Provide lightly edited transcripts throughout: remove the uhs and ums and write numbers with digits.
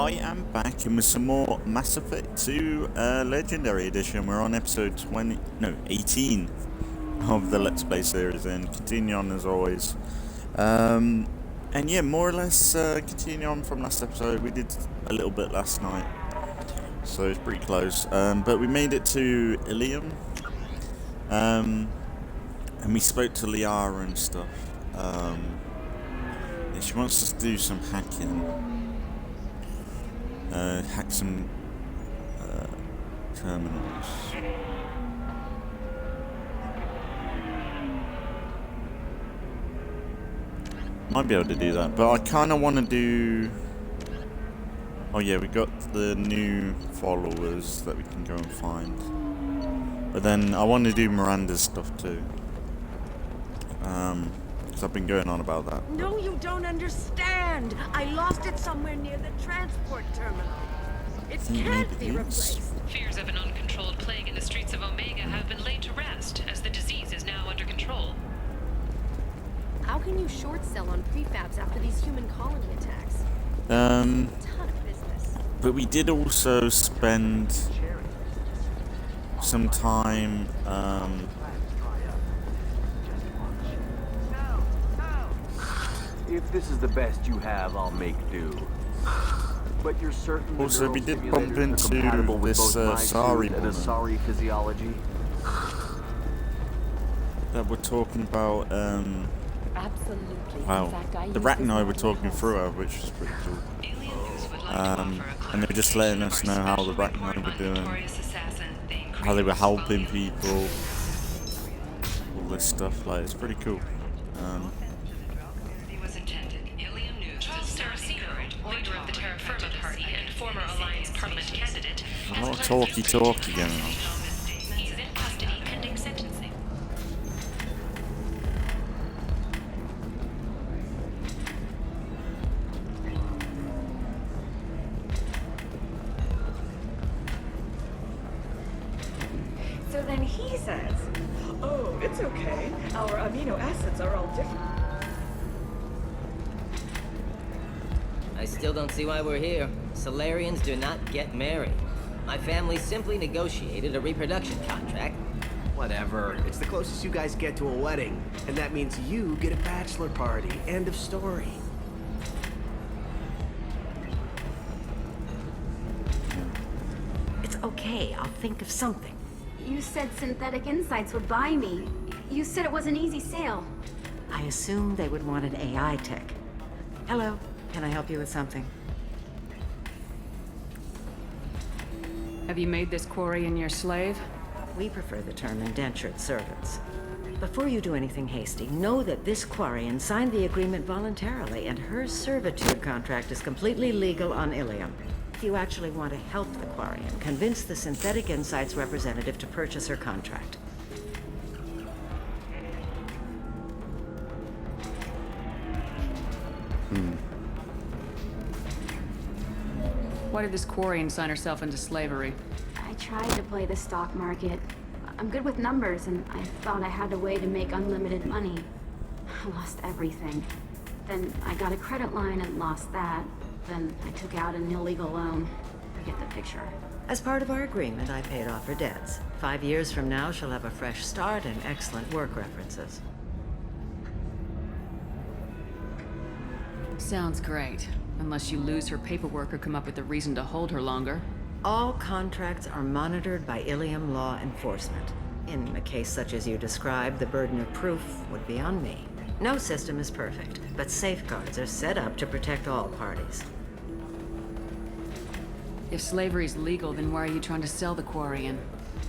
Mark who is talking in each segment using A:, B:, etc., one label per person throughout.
A: I am back and with some more Mass Effect 2 Legendary Edition. We're on episode 18 of the Let's Play series and continue on as always. And yeah, more or less continue on from last episode. We did a little bit last night, so it's pretty close. But we made it to Ilium. And we spoke to Liara and stuff. Yeah, she wants us to do some hacking. Hack some terminals. Might be able to do that, but I kind of want to do... Oh yeah, we got the new followers that we can go and find. But then I want to do Miranda's stuff too. Because I've been going on about that.
B: No, you don't understand. I lost it somewhere near the transport terminal. It can't be replaced.
C: Fears of an uncontrolled plague in the streets of Omega have been laid to rest, as the disease is now under control.
D: How can you short sell on prefabs after these human colony attacks?
A: Um,
D: Ton of business.
A: but we did also spend some time,
E: If this is the best you have, I'll make do. But you're certain the
A: also we
E: neural
A: did bump
E: stimulators are
A: into
E: compatible with
A: this
E: both my
A: Sari
E: suit and
A: woman
E: Asari physiology?
A: that we're talking about,
D: Absolutely.
A: wow,
D: In fact, I
A: the
D: use
A: Rat
D: this
A: and I were
D: model
A: talking
D: house.
A: through her, which was pretty cool.
C: Alien News would like to offer a
A: And they were just letting us know how the Rat and I were doing, how they were helping people, all this stuff, like, it's pretty cool.
C: Was intended. Alien News leader of the Terra Firma Party and former Alliance Parliament candidate,
A: A lot of talky going on.
C: he's in custody pending sentencing.
B: So then he says, "Oh, it's okay. Our amino acids are all different."
F: I still don't see why we're here. Solarians do not get married. My family simply negotiated a reproduction contract.
G: Whatever. It's the closest you guys get to a wedding. And that means you get a bachelor party. End of story.
B: It's okay. I'll think of something.
H: You said Synthetic Insights would buy me. You said it was an easy sale.
B: I assumed they would want an AI tech. Hello. Can I help you with something?
I: Have you made this Quarian your slave?
B: We prefer the term indentured servants. Before you do anything hasty, know that this Quarian signed the agreement voluntarily, and her servitude contract is completely legal on Ilium. If you actually want to help the Quarian, convince the Synthetic Insights representative to purchase her contract.
I: Why did this Quarian sign herself into slavery?
H: I tried to play the stock market. I'm good with numbers, and I thought I had a way to make unlimited money. I lost everything. Then I got a credit line and lost that. Then I took out an illegal loan. You get the picture.
B: As part of our agreement, I paid off her debts. 5 years from now, she'll have a fresh start and excellent work references.
I: Sounds great. Unless you lose her paperwork or come up with a reason to hold her longer.
B: All contracts are monitored by Ilium law enforcement. In a case such as you described, the burden of proof would be on me. No system is perfect, but safeguards are set up to protect all parties.
I: If slavery's legal, then why are you trying to sell the Quarian?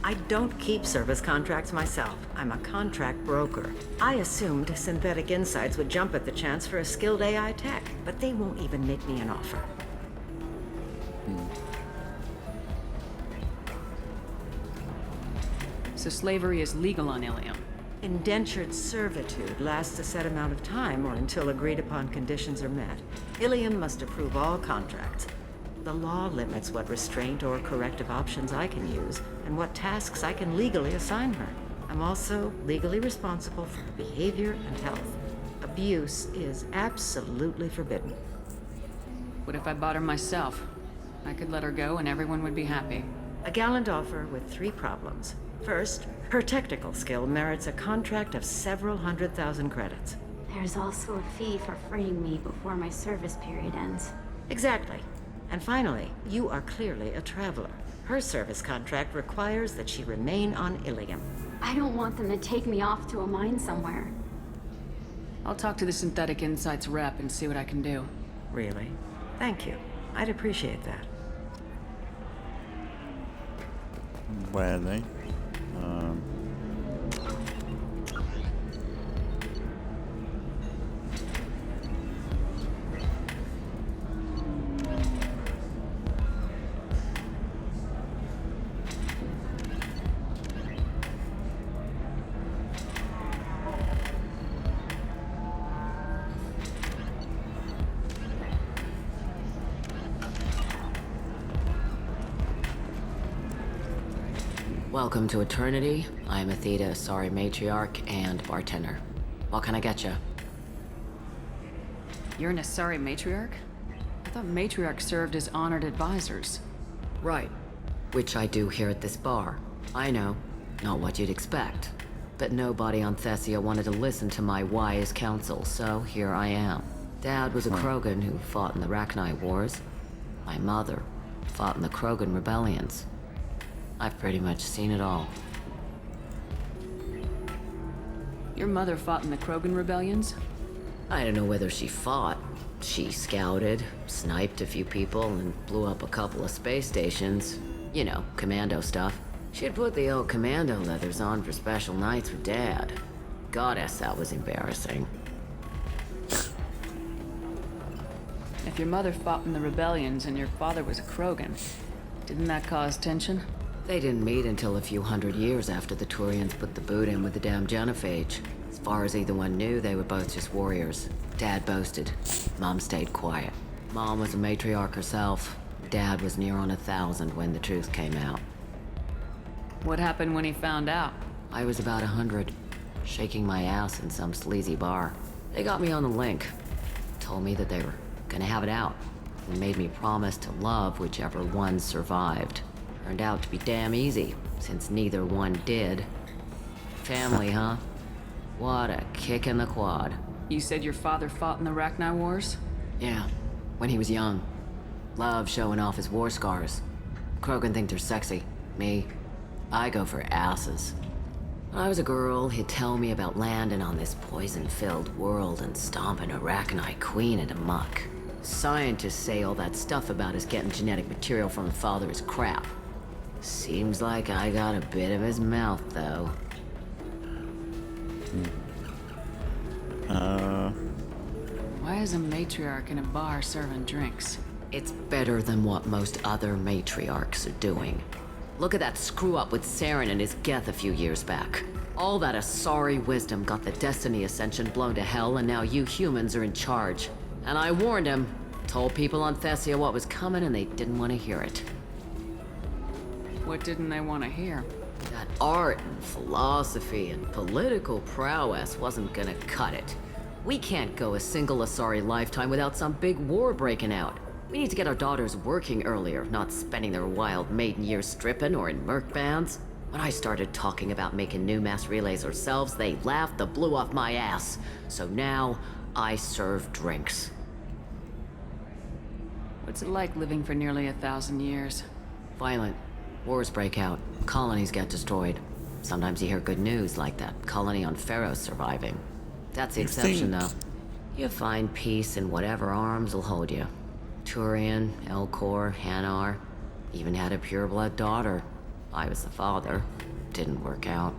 B: I don't keep service contracts myself. I'm a contract broker. I assumed Synthetic Insights would jump at the chance for a skilled AI tech, but they won't even make me an offer.
I: So slavery is legal on Ilium.
B: Indentured servitude lasts a set amount of time or until agreed upon conditions are met. Ilium must approve all contracts. The law limits what restraint or corrective options I can use and what tasks I can legally assign her. I'm also legally responsible for her behavior and health. Abuse is absolutely forbidden.
I: What if I bought her myself? I could let her go and everyone would be happy.
B: A gallant offer with 3 problems. First, her technical skill merits a contract of several 100,000 credits.
H: There's also a fee for freeing me before my service period ends.
B: Exactly. And finally, you are clearly a traveler. Her service contract requires that she remain on Ilium.
H: I don't want them to take me off to a mine somewhere.
I: I'll talk to the Synthetic Insights rep and see what I can do.
B: Really? Thank you. I'd appreciate that.
A: Where are they?
J: Welcome to Eternity. I'm Athena, sorry matriarch and bartender. What can I get you?
I: You're an Asari matriarch? I thought matriarchs served as honored advisors.
J: Right. Which I do here at this bar. I know. Not what you'd expect. But nobody on Thessia wanted to listen to my wise counsel, so here I am. Dad was a Krogan who fought in the Rachni Wars. My mother fought in the Krogan rebellions. I've pretty much seen it all.
I: Your mother fought in the Krogan rebellions?
J: I don't know whether she fought. She scouted, sniped a few people, and blew up a couple of space stations. You know, commando stuff. She'd put the old commando leathers on for special nights with Dad. Goddess, that was embarrassing.
I: If your mother fought in the rebellions and your father was a Krogan, didn't that cause tension?
J: They didn't meet until a few hundred years after the Turians put the boot in with the damn genophage. As far as either one knew, they were both just warriors. Dad boasted. Mom stayed quiet. Mom was a matriarch herself. Dad was near on 1,000 when the truth came out.
I: What happened when he found out?
J: I was about 100, shaking my ass in some sleazy bar. They got me on the link. Told me that they were gonna have it out. And made me promise to love whichever one survived. Turned out to be damn easy, since neither one did. Family, huh? What a kick in the quad.
I: You said your father fought in the Rachni Wars?
J: Yeah, when he was young. Loved showing off his war scars. Krogan think they're sexy. Me, I go for asses. When I was a girl, he'd tell me about landing on this poison-filled world and stomping a Rachni queen into muck. Scientists say all that stuff about us getting genetic material from the father is crap. Seems like I got a bit of his mouth, though.
I: Why is a matriarch in a bar serving drinks?
J: It's better than what most other matriarchs are doing. Look at that screw-up with Saren and his Geth a few years back. All that Asari wisdom got the Destiny Ascension blown to hell, and now you humans are in charge. And I warned him. Told people on Thessia what was coming, and they didn't want to hear it.
I: What didn't they want to hear?
J: That art and philosophy and political prowess wasn't gonna cut it. We can't go a single Asari lifetime without some big war breaking out. We need to get our daughters working earlier, not spending their wild maiden years stripping or in merc bands. When I started talking about making new mass relays ourselves, they laughed the blue off my ass. So now, I serve drinks.
I: What's it like living for nearly 1,000 years?
J: Violent. Wars break out. Colonies get destroyed. Sometimes you hear good news, like that colony on Pharaoh surviving. That's the exception, though. You find peace in whatever arms will hold you. Turian, Elcor, Hanar. Even had a pureblood daughter. I was the father. Didn't work out.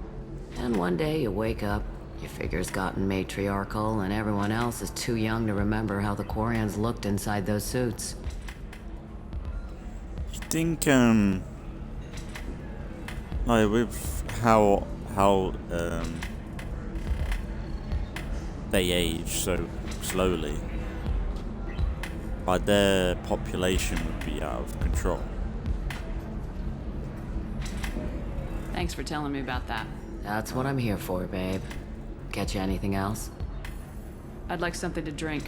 J: And one day you wake up, your figure's gotten matriarchal, and everyone else is too young to remember how the Quarians looked inside those suits.
A: You think, like with how they age so slowly, like their population would be out of control.
I: Thanks for telling me about that.
J: That's what I'm here for, babe. Get you anything else?
I: I'd like something to drink.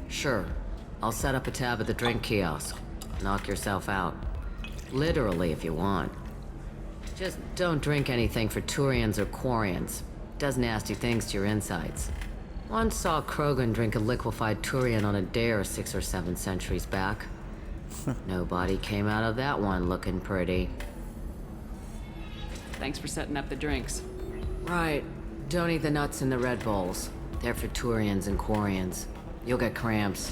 J: Sure. I'll set up a tab at the drink kiosk. Knock yourself out. Literally, if you want. Just don't drink anything for Turians or Quarians. Does nasty things to your insides. Once saw Krogan drink a liquefied Turian on a dare 6 or 7 centuries back. Nobody came out of that one looking pretty.
I: Thanks for setting up the drinks.
J: Right. Don't eat the nuts in the Red Bulls. They're for Turians and Quarians. You'll get cramps.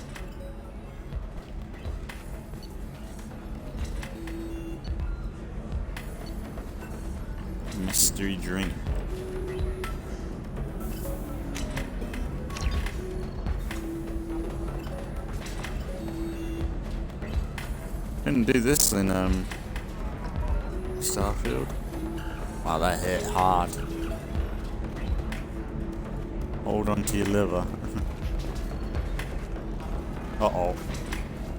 A: Mystery drink. Didn't do this in Starfield. Wow, that hit hard. Hold on to your liver. Uh-oh.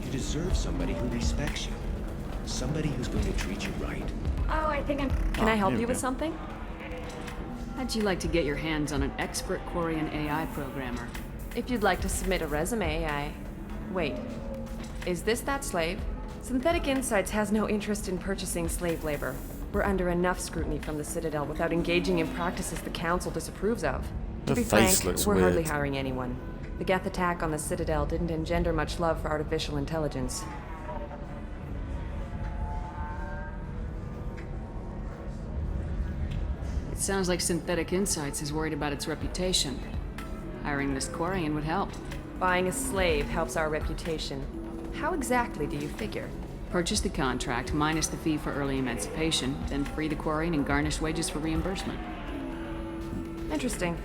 K: You deserve somebody who respects you. Somebody who's going to treat you right.
H: Oh, I think I'm...
L: Can I help
A: here
L: you
A: we
L: with
A: go.
L: something?
I: How'd you like to get your hands on an expert Quarian AI programmer?
L: If you'd like to submit a resume, Wait. Is this that slave? Synthetic Insights has no interest in purchasing slave labor. We're under enough scrutiny from the Citadel without engaging in practices the Council disapproves of. To
A: The
L: be
A: face
L: frank,
A: looks
L: we're hardly
A: weird.
L: hiring anyone. The Geth attack on the Citadel didn't engender much love for artificial intelligence.
I: It sounds like Synthetic Insights is worried about its reputation. Hiring this Quarian would help.
L: Buying a slave helps our reputation. How exactly do you figure?
I: Purchase the contract, minus the fee for early emancipation, then free the Quarian and garnish wages for reimbursement.
L: Interesting.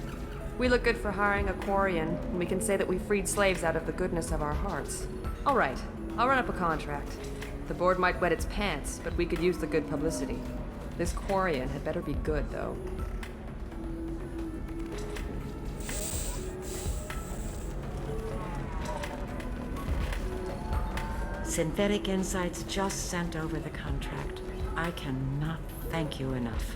L: We look good for hiring a Quarian, and we can say that we freed slaves out of the goodness of our hearts. All right, I'll run up a contract. The board might wet its pants, but we could use the good publicity. This Quarian had better be good, though.
B: Synthetic Insights just sent over the contract. I cannot thank you enough.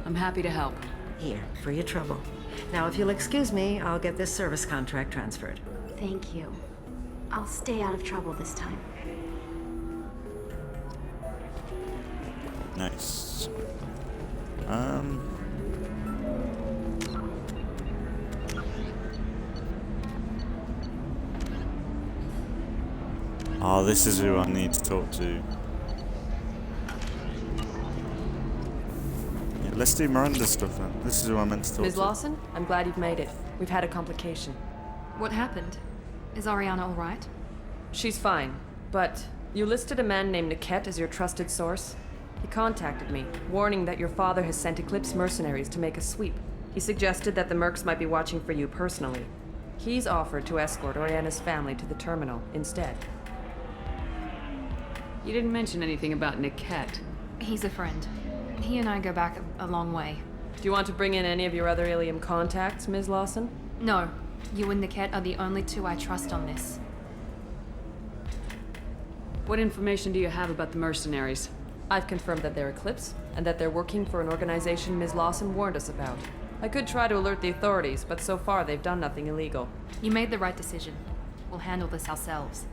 I: I'm happy to help.
B: Here, for your trouble. Now, if you'll excuse me, I'll get this service contract transferred.
H: Thank you. I'll stay out of trouble this time.
A: Nice. Oh, this is who I need to talk to. Yeah, let's do Miranda stuff then. This is who I meant to talk
L: Ms.
A: to.
L: Lawson, I'm glad you've made it. We've had a complication.
D: What happened? Is Ariana all right?
L: She's fine, but you listed a man named Niket as your trusted source. He contacted me, warning that your father has sent Eclipse mercenaries to make a sweep. He suggested that the Mercs might be watching for you personally. He's offered to escort Oriana's family to the terminal instead.
I: You didn't mention anything about Niket.
D: He's a friend. He and I go back a long way.
L: Do you want to bring in any of your other Ilium contacts, Ms. Lawson?
D: No. You and Niket are the only two I trust on this.
I: What information do you have about the mercenaries?
L: I've confirmed that they're Eclipse, and that they're working for an organization Ms. Lawson warned us about. I could try to alert the authorities, but so far they've done nothing illegal.
D: You made the right decision. We'll handle this ourselves.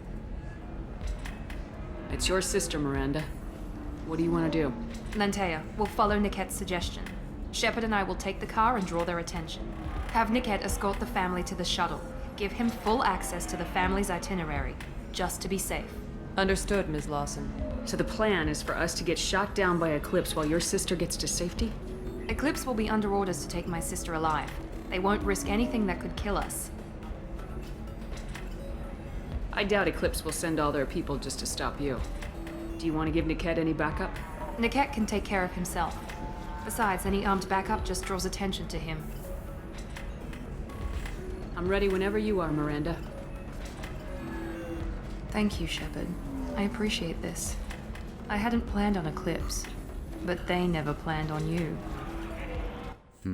I: It's your sister, Miranda. What do you want to do?
D: Lantea, we'll follow Niket's suggestion. Shepard and I will take the car and draw their attention. Have Niket escort the family to the shuttle. Give him full access to the family's itinerary, just to be safe.
L: Understood, Ms. Lawson.
I: So the plan is for us to get shot down by Eclipse while your sister gets to safety?
D: Eclipse will be under orders to take my sister alive. They won't risk anything that could kill us.
I: I doubt Eclipse will send all their people just to stop you. Do you want to give Niket any backup?
D: Niket can take care of himself. Besides, any armed backup just draws attention to him.
I: I'm ready whenever you are, Miranda.
D: Thank you, Shepard. I appreciate this. I hadn't planned on Eclipse, but they never planned on you.
A: I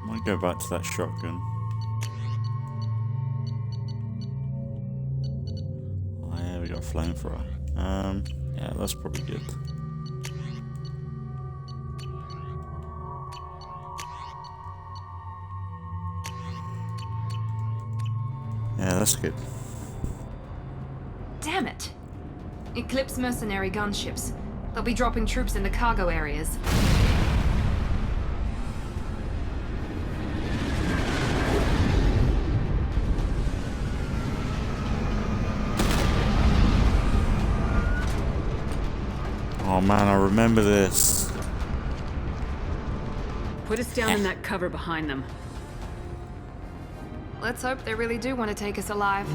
A: might go back to that shotgun. flamethrower. Yeah, that's probably good. Yeah, that's good.
D: Damn it! Eclipse mercenary gunships. They'll be dropping troops in the cargo areas.
A: Oh man, I remember this.
I: Put us down in that cover behind them.
D: Let's hope they really do want to take us alive.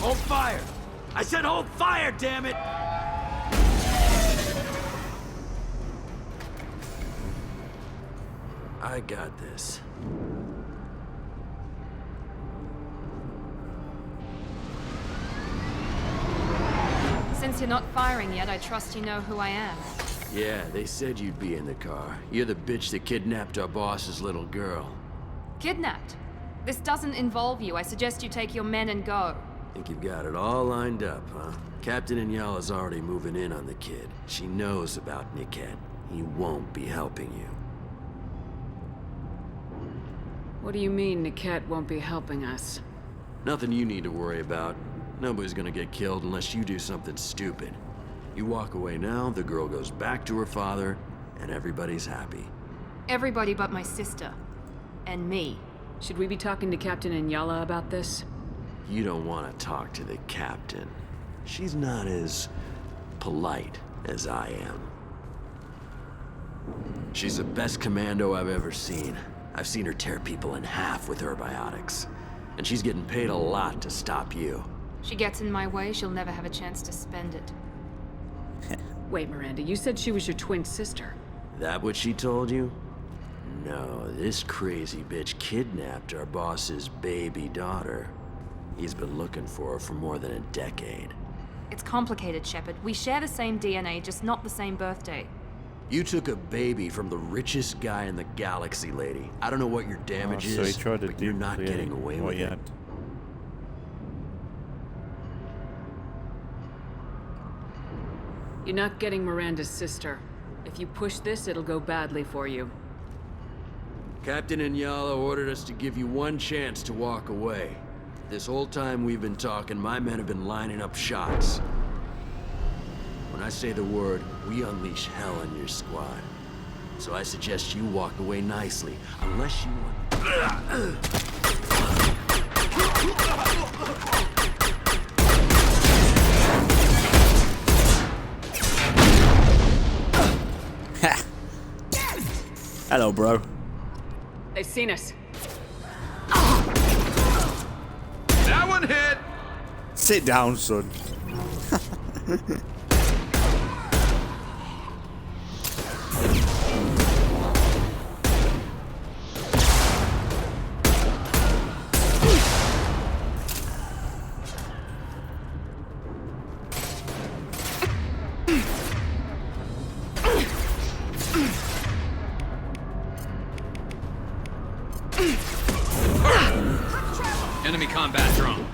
E: Hold fire! I said hold fire, damn it! I got this.
D: Since you're not firing yet, I trust you know who I am.
E: Yeah, they said you'd be in the car. You're the bitch that kidnapped our boss's little girl.
D: Kidnapped? This doesn't involve you. I suggest you take your men and go.
E: Think you've got it all lined up, huh? Captain Inyala's already moving in on the kid. She knows about Niket. He won't be helping you.
I: What do you mean Niket won't be helping us?
E: Nothing you need to worry about. Nobody's gonna get killed unless you do something stupid. You walk away now, the girl goes back to her father, and everybody's happy.
D: Everybody but my sister. And me.
I: Should we be talking to Captain Inyala about this?
E: You don't want to talk to the captain. She's not as polite as I am. She's the best commando I've ever seen. I've seen her tear people in half with her biotics. And she's getting paid a lot to stop you.
D: She gets in my way, she'll never have a chance to spend it.
I: Wait, Miranda, you said she was your twin sister.
E: That what she told you? No, this crazy bitch kidnapped our boss's baby daughter. He's been looking for her for more than a decade.
D: It's complicated, Shepard. We share the same DNA, just not the same birthday.
E: You took a baby from the richest guy in the galaxy, lady. I don't know what your damage
A: so he
E: is,
A: tried to
E: but you're not getting away with it.
I: You're not getting Miranda's sister. If you push this, it'll go badly for you.
E: Captain Inyala ordered us to give you one chance to walk away. This whole time we've been talking, my men have been lining up shots. When I say the word, we unleash hell in your squad. So I suggest you walk away nicely, unless you want...
A: Hello, bro.
I: They've seen us.
M: That one hit!
A: Sit down, son.
M: Enemy combat drone.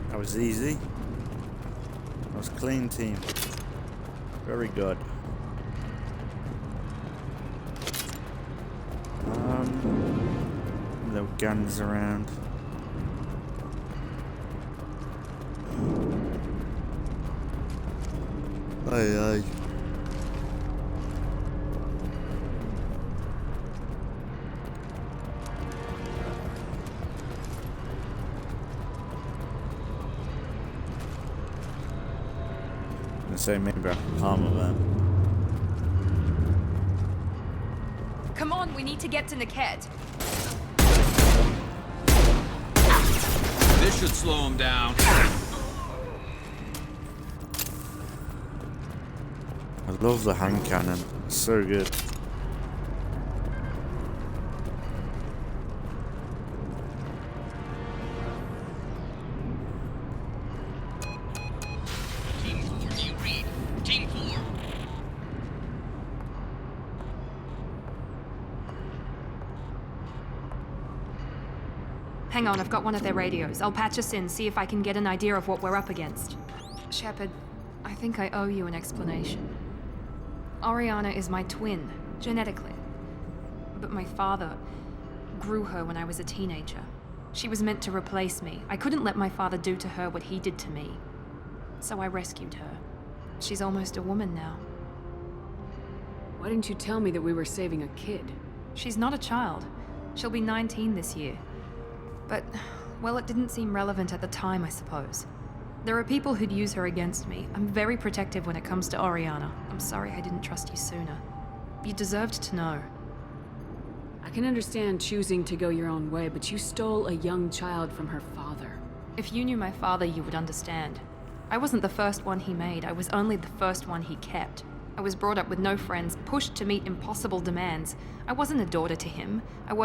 A: That was easy. That was clean, team. Very good. No guns around. Aye, aye. Say maybe armor then.
D: Come on, we need to get to Niket.
M: This should slow him down.
A: I love the hand cannon. It's so good.
D: Hang on, I've got one of their radios. I'll patch us in, see if I can get an idea of what we're up against. Shepard, I think I owe you an explanation. Oriana is my twin, genetically. But my father grew her when I was a teenager. She was meant to replace me. I couldn't let my father do to her what he did to me. So I rescued her. She's almost a woman now.
I: Why didn't you tell me that we were saving a kid?
D: She's not a child. She'll be 19 this year. But, well, it didn't seem relevant at the time, I suppose. There are people who'd use her against me. I'm very protective when it comes to Oriana. I'm sorry I didn't trust you sooner. You deserved to know.
I: I can understand choosing to go your own way, but you stole a young child from her father.
D: If you knew my father, you would understand. I wasn't the first one he made. I was only the first one he kept. I was brought up with no friends, pushed to meet impossible demands. I wasn't a daughter to him. I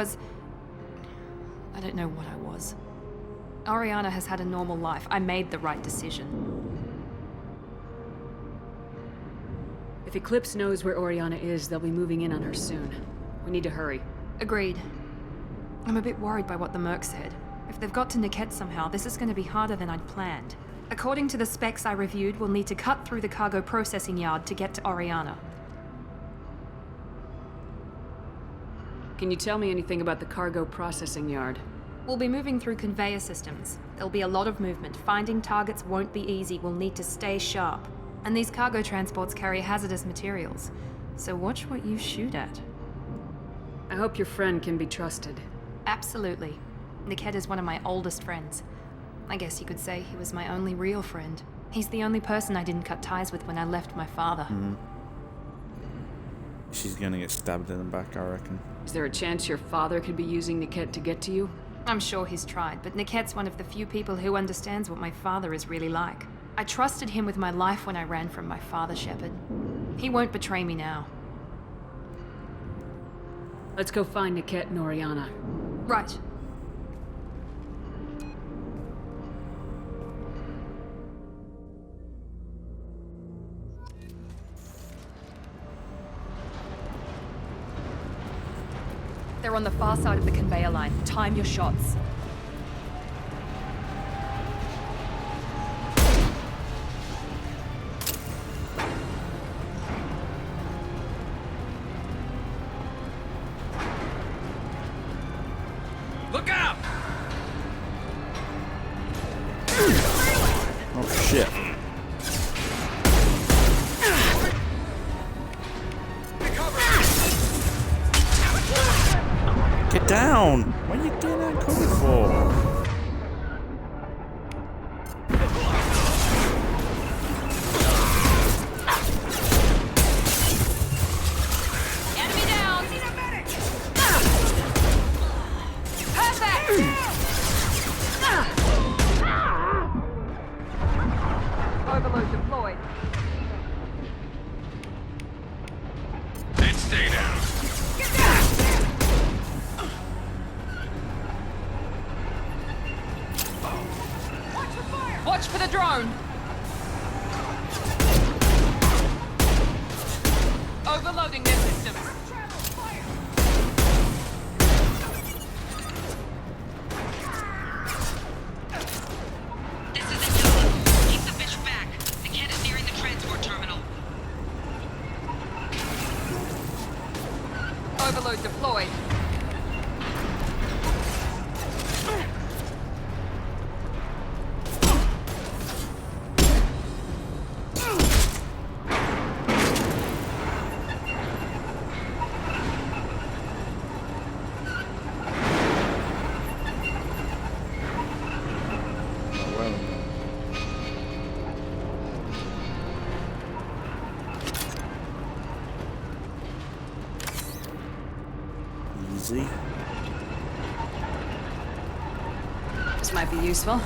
D: don't know what I was. Oriana has had a normal life. I made the right decision.
I: If Eclipse knows where Oriana is, they'll be moving in on her soon. We need to hurry.
D: Agreed. I'm a bit worried by what the Merc said. If they've got to Niket somehow, this is going to be harder than I'd planned. According to the specs I reviewed, we'll need to cut through the cargo processing yard to get to Oriana.
I: Can you tell me anything about the cargo processing yard?
D: We'll be moving through conveyor systems. There'll be a lot of movement. Finding targets won't be easy. We'll need to stay sharp. And these cargo transports carry hazardous materials. So watch what you shoot at.
I: I hope your friend can be trusted.
D: Absolutely. Niket is one of my oldest friends. I guess you could say he was my only real friend. He's the only person I didn't cut ties with when I left my father.
A: She's gonna get stabbed in the back, I reckon.
I: Is there a chance your father could be using Niket to get to you?
D: I'm sure he's tried, but Niket's one of the few people who understands what my father is really like. I trusted him with my life when I ran from my father, Shepard. He won't betray me now.
I: Let's go find Niket and Oriana.
D: Right. They're on the far side of the conveyor line. Time your shots.
M: Look out!
A: Oh shit. Get down! What are you doing that cover for?
D: Enemy down! Perfect! Overload deployed.
M: And stay down.
D: Watch for the drone! Overloading their systems.
C: This is Yellow. Keep the fish back. The cat is nearing the transport terminal.
D: Overload deployed.
A: Easy.
I: This might be useful.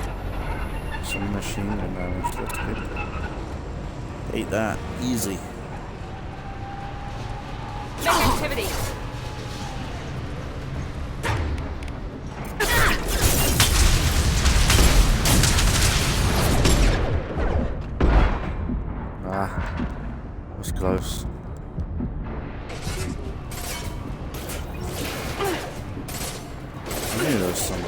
A: Some machine gun damage, that's good. Ate that. Easy.
D: Make activity.
A: Ah. Was close. I knew there was some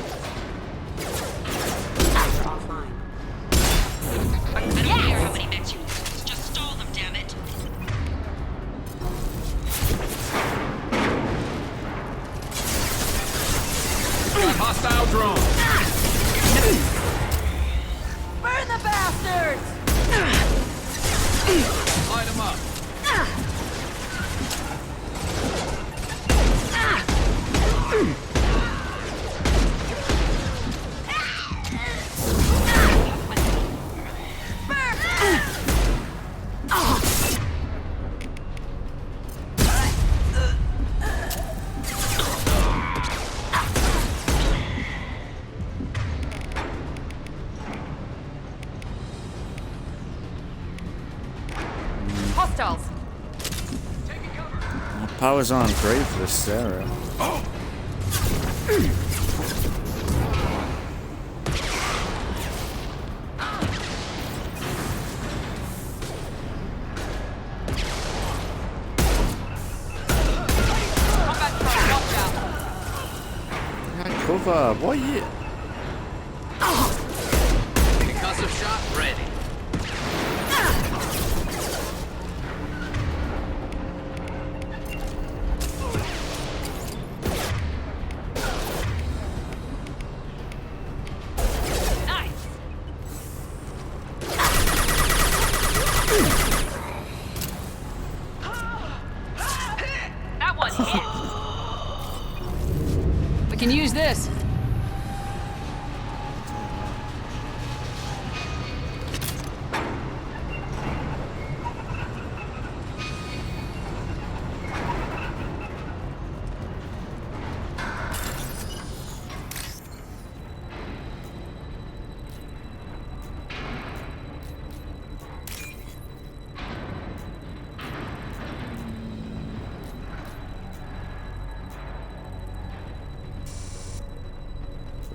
M: Hostile drone.
L: Burn the bastards!
M: Light him up.
L: Hostiles!
A: My powers aren't great for this Sarah. Cover, what are you?
M: Concussive shot ready.
I: We can use this.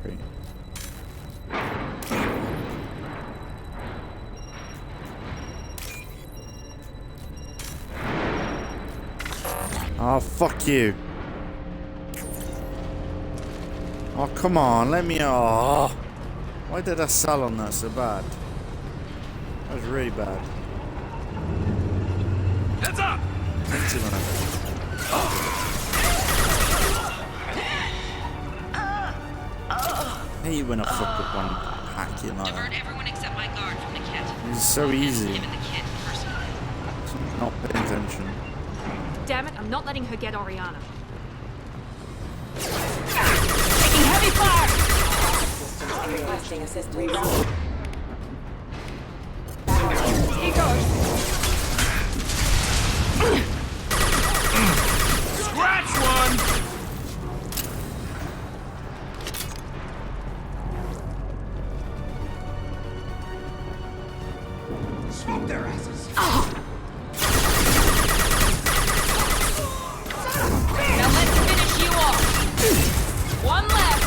A: Great. Oh, fuck you. Oh, come on, let me... Oh. Why did I sell on that so bad? That was really bad.
M: Heads up!
A: I hate when I fuck up on hacking like
C: Divert
A: that.
C: everyone except my guard from the kit.
A: It's so easy.
C: Given the kit personally.
A: Not paying attention.
D: Damn it, I'm not letting her get Oriana.
L: Taking heavy fire!
B: Requesting assistance.
M: Scratch one!
K: Smoke their asses.
L: Now let's finish you off! One left!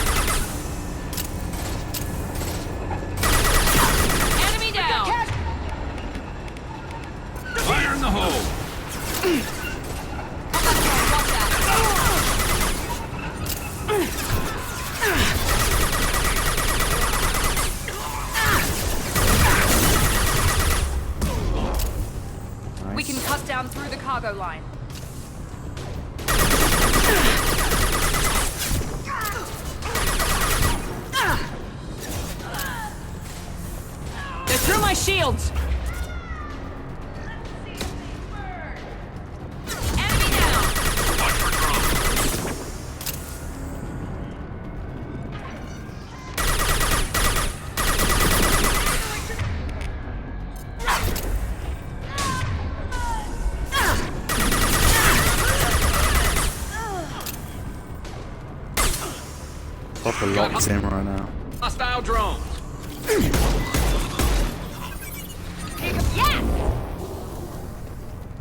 L: Enemy down!
M: Fire in the hole!
D: We can cut down through the cargo line.
L: They're through my shields! Enemy down!
M: Watch for drone.
A: Proper locked in right now.
M: Hostile drones.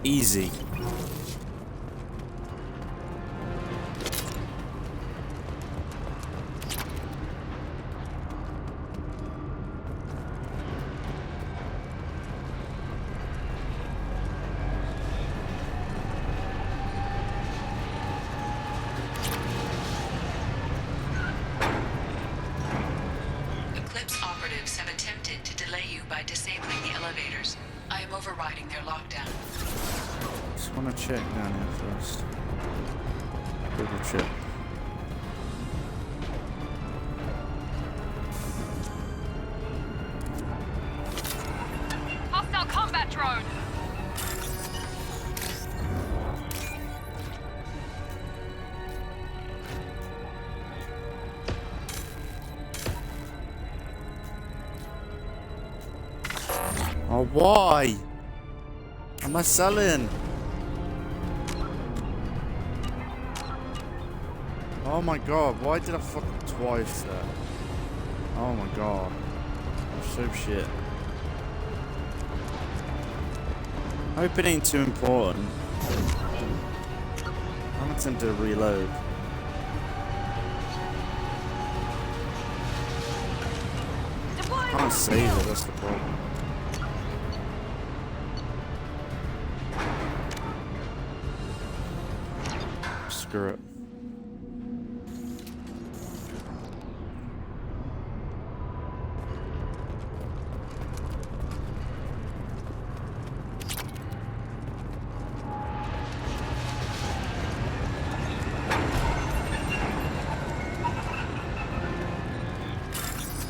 A: Easy.
C: Eclipse operatives have attempted to delay you by disabling the elevators. I am overriding their lockdown.
A: Just want to check down here first. Double check. Oh, why? Am I selling? Oh my god, why did I fuck up twice there? Oh my god. I'm so shit. I hope it ain't too important. I'm attempting to reload. I can't save it, that's the problem. Screw it.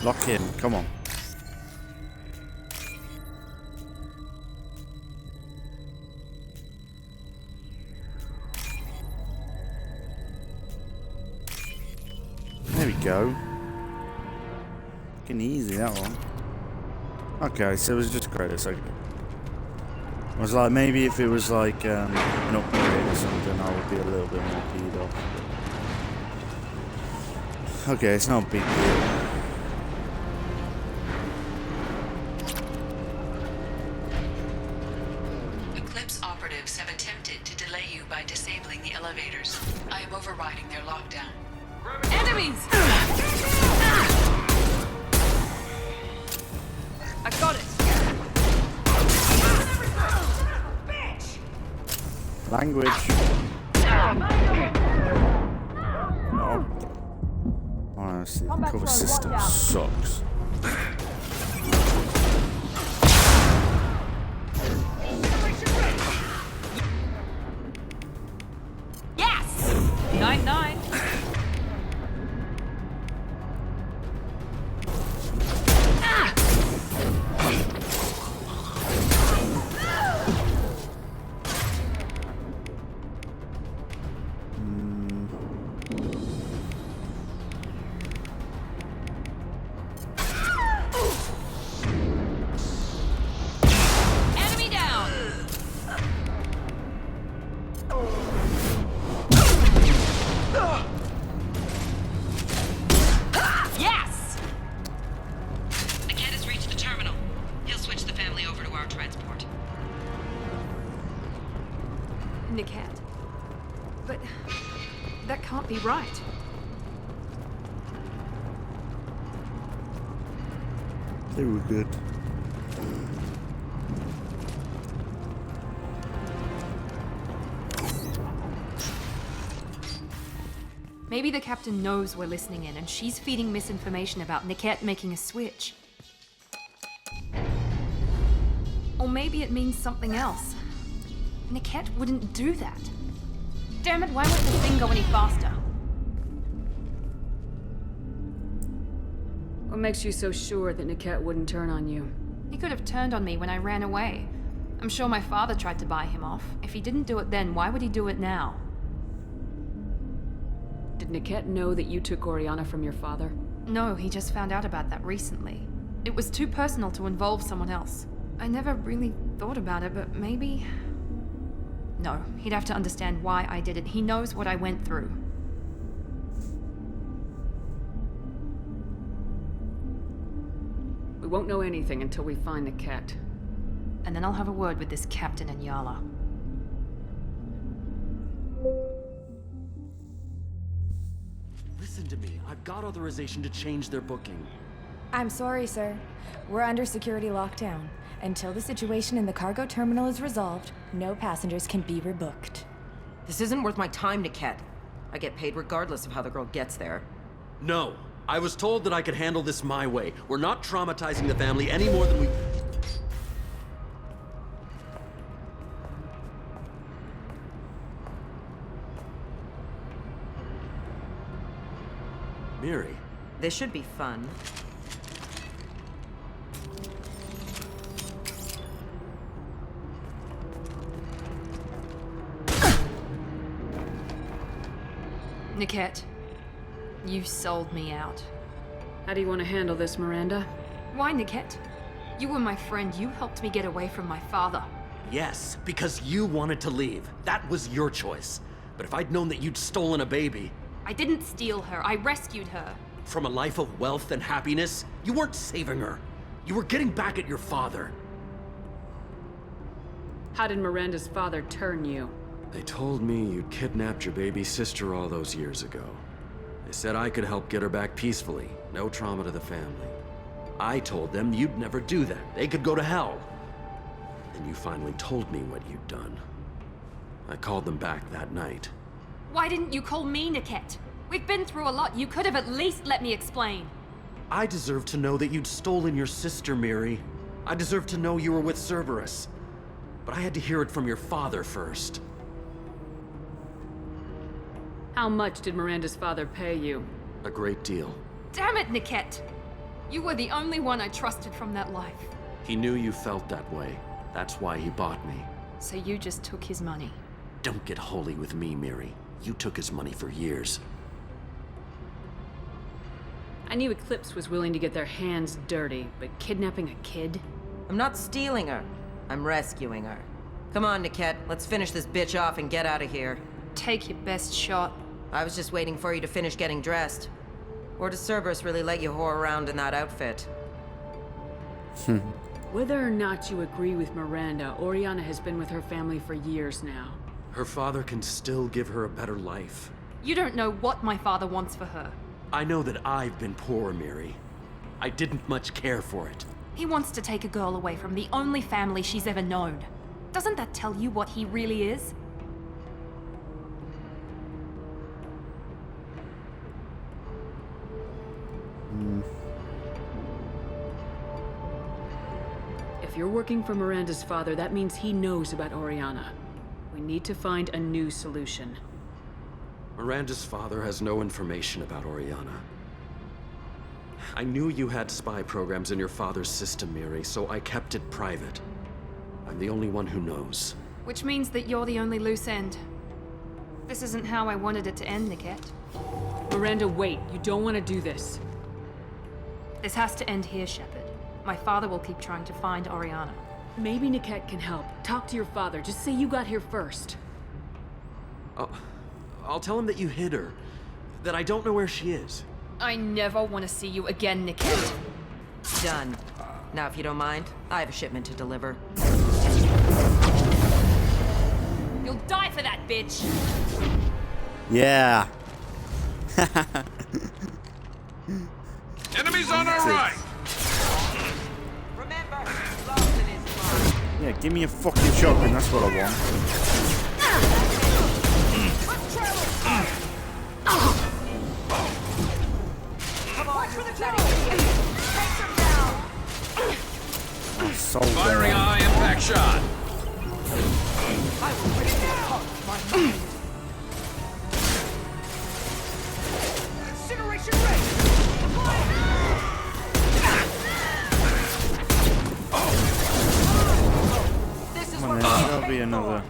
A: Lock in, come on. There we go. Fucking easy, that one. Okay, so it was just credits, okay. I was like, maybe if it was like an upgrade or something, I would be a little bit more peed off. Okay, it's not a big deal.
N: Eclipse operatives have attempted to delay you by disabling the elevators. I am overriding their lockdown.
L: Enemies! I got it.
A: Language. Oh. Honestly, the cover system sucks.
L: Yes! 9-9. Enemy down. Yes!
C: The cat has reached the terminal. He'll switch the family over to our transport.
D: Niket. But that can't be right.
A: They were good.
D: Maybe the captain knows we're listening in and she's feeding misinformation about Niket making a switch. Or maybe it means something else. Niket wouldn't do that. Damn it, why won't the thing go any faster?
I: What makes you so sure that Niket wouldn't turn on you?
D: He could have turned on me when I ran away. I'm sure my father tried to buy him off. If he didn't do it then, why would he do it now?
I: Did Niket know that you took Oriana from your father?
D: No, he just found out about that recently. It was too personal to involve someone else. I never really thought about it, but maybe... No, he'd have to understand why I did it. He knows what I went through.
I: We won't know anything until we find Niket.
D: And then I'll have a word with this captain and Yala.
O: Listen to me. I've got authorization to change their booking.
P: I'm sorry, sir. We're under security lockdown. Until the situation in the cargo terminal is resolved, no passengers can be rebooked.
B: This isn't worth my time, Niket. I get paid regardless of how the girl gets there.
O: No. I was told that I could handle this my way. We're not traumatizing the family any more than we... Miri.
B: This should be fun.
D: Niket, you sold me out.
I: How do you want to handle this, Miranda?
D: Why, Niket? You were my friend. You helped me get away from my father.
O: Yes, because you wanted to leave. That was your choice. But if I'd known that you'd stolen a baby...
D: I didn't steal her. I rescued her.
O: From a life of wealth and happiness, you weren't saving her. You were getting back at your father.
I: How did Miranda's father turn you?
E: They told me you'd kidnapped your baby sister all those years ago. They said I could help get her back peacefully. No trauma to the family. I told them you'd never do that. They could go to hell. Then you finally told me what you'd done. I called them back that night.
D: Why didn't you call me, Niket? We've been through a lot. You could have at least let me explain.
O: I deserve to know that you'd stolen your sister, Miri. I deserve to know you were with Cerberus. But I had to hear it from your father first.
I: How much did Miranda's father pay you?
E: A great deal.
D: Damn it, Niket! You were the only one I trusted from that life.
E: He knew you felt that way. That's why he bought me.
D: So you just took his money?
E: Don't get holy with me, Miri. You took his money for years.
I: I knew Eclipse was willing to get their hands dirty, but kidnapping a kid?
B: I'm not stealing her. I'm rescuing her. Come on, Niket. Let's finish this bitch off and get out of here.
D: Take your best shot.
B: I was just waiting for you to finish getting dressed. Or does Cerberus really let you whore around in that outfit?
I: Whether or not you agree with Miranda, Oriana has been with her family for years now.
E: Her father can still give her a better life.
D: You don't know what my father wants for her.
O: I know that I've been poor, Miri. I didn't much care for it.
D: He wants to take a girl away from the only family she's ever known. Doesn't that tell you what he really is?
I: If you're working for Miranda's father, that means he knows about Oriana. We need to find a new solution.
E: Miranda's father has no information about Oriana. I knew you had spy programs in your father's system, Miri, so I kept it private. I'm the only one who knows.
D: Which means that you're the only loose end. This isn't how I wanted it to end, Niket.
I: Miranda, wait. You don't want to do this.
D: This has to end here, Shepard. My father will keep trying to find Oriana.
I: Maybe Niket can help. Talk to your father. Just say you got here first.
E: I'll tell him that you hid her. That I don't know where she is.
D: I never want to see you again, Niket.
B: Done. Now, if you don't mind, I have a shipment to deliver.
D: You'll die for that, bitch!
A: Yeah.
M: Enemies on our right!
A: Yeah, give me a fucking shotgun, that's what I want. So
M: Firing a high impact shot.
G: Incineration rate!
A: Come on, there'll be another.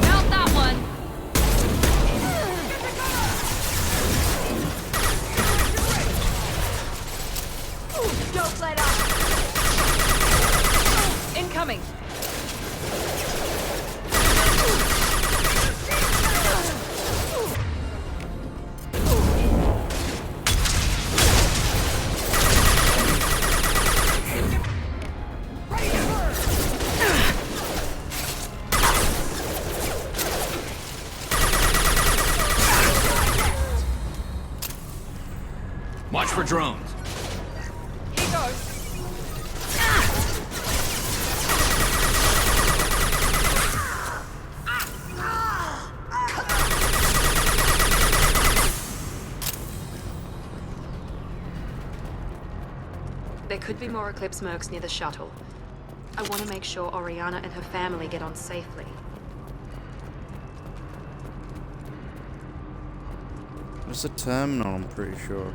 D: Melt that one!
P: Don't let up!
D: Incoming!
M: Watch for drones.
D: Here goes. There could be more Eclipse mercs near the shuttle. I want to make sure Oriana and her family get on safely.
A: There's a terminal, I'm pretty sure.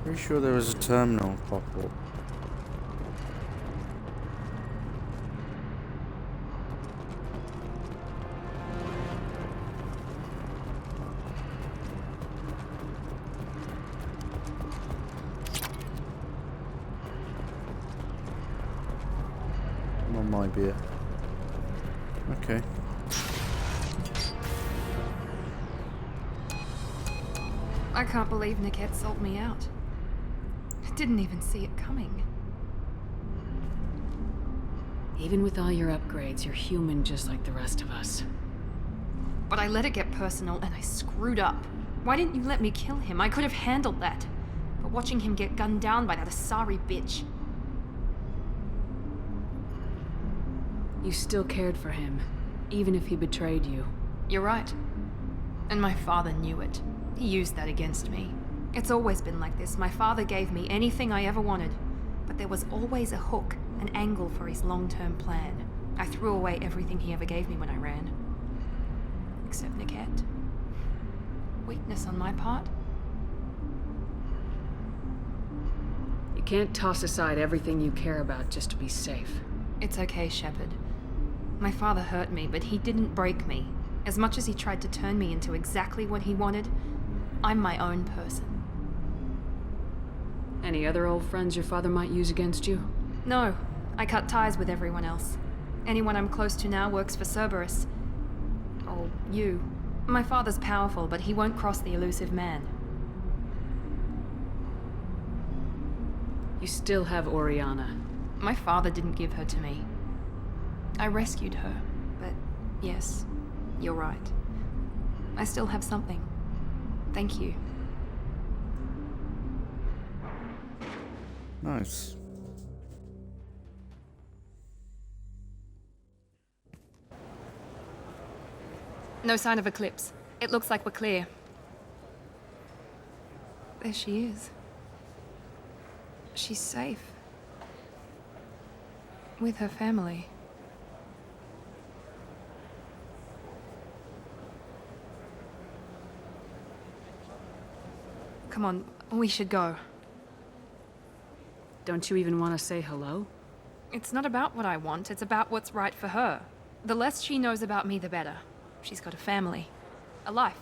A: Pretty sure there was a terminal pop up. One might be it. Okay.
D: I can't believe Niket sold me out. I didn't even see it coming.
I: Even with all your upgrades, you're human just like the rest of us.
D: But I let it get personal and I screwed up. Why didn't you let me kill him? I could have handled that. But watching him get gunned down by that Asari bitch.
I: You still cared for him, even if he betrayed you.
D: You're right. And my father knew it. He used that against me. It's always been like this. My father gave me anything I ever wanted. But there was always a hook, an angle for his long-term plan. I threw away everything he ever gave me when I ran. Except Niket. Weakness on my part.
I: You can't toss aside everything you care about just to be safe.
D: It's okay, Shepard. My father hurt me, but he didn't break me. As much as he tried to turn me into exactly what he wanted, I'm my own person.
I: Any other old friends your father might use against you?
D: No, I cut ties with everyone else. Anyone I'm close to now works for Cerberus. Or you. My father's powerful, but he won't cross the elusive man.
I: You still have Oriana.
D: My father didn't give her to me. I rescued her, but yes, you're right. I still have something. Thank you.
A: Nice.
D: No sign of Eclipse. It looks like we're clear. There she is. She's safe. With her family. Come on, we should go.
I: Don't you even want to say hello?
D: It's not about what I want, it's about what's right for her. The less she knows about me, the better. She's got a family. A life.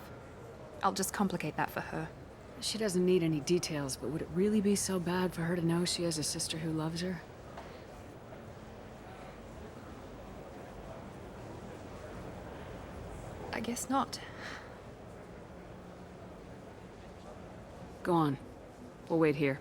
D: I'll just complicate that for her.
I: She doesn't need any details, but would it really be so bad for her to know she has a sister who loves her?
D: I guess not.
I: Go on. We'll wait here.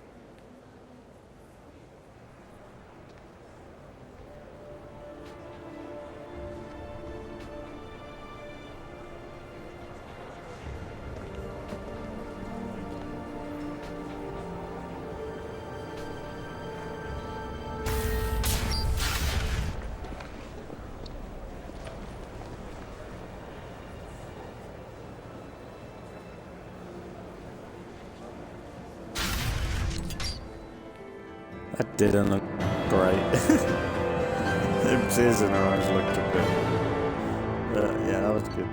A: That didn't look great. Them tears in her eyes looked a bit. But yeah, that was good.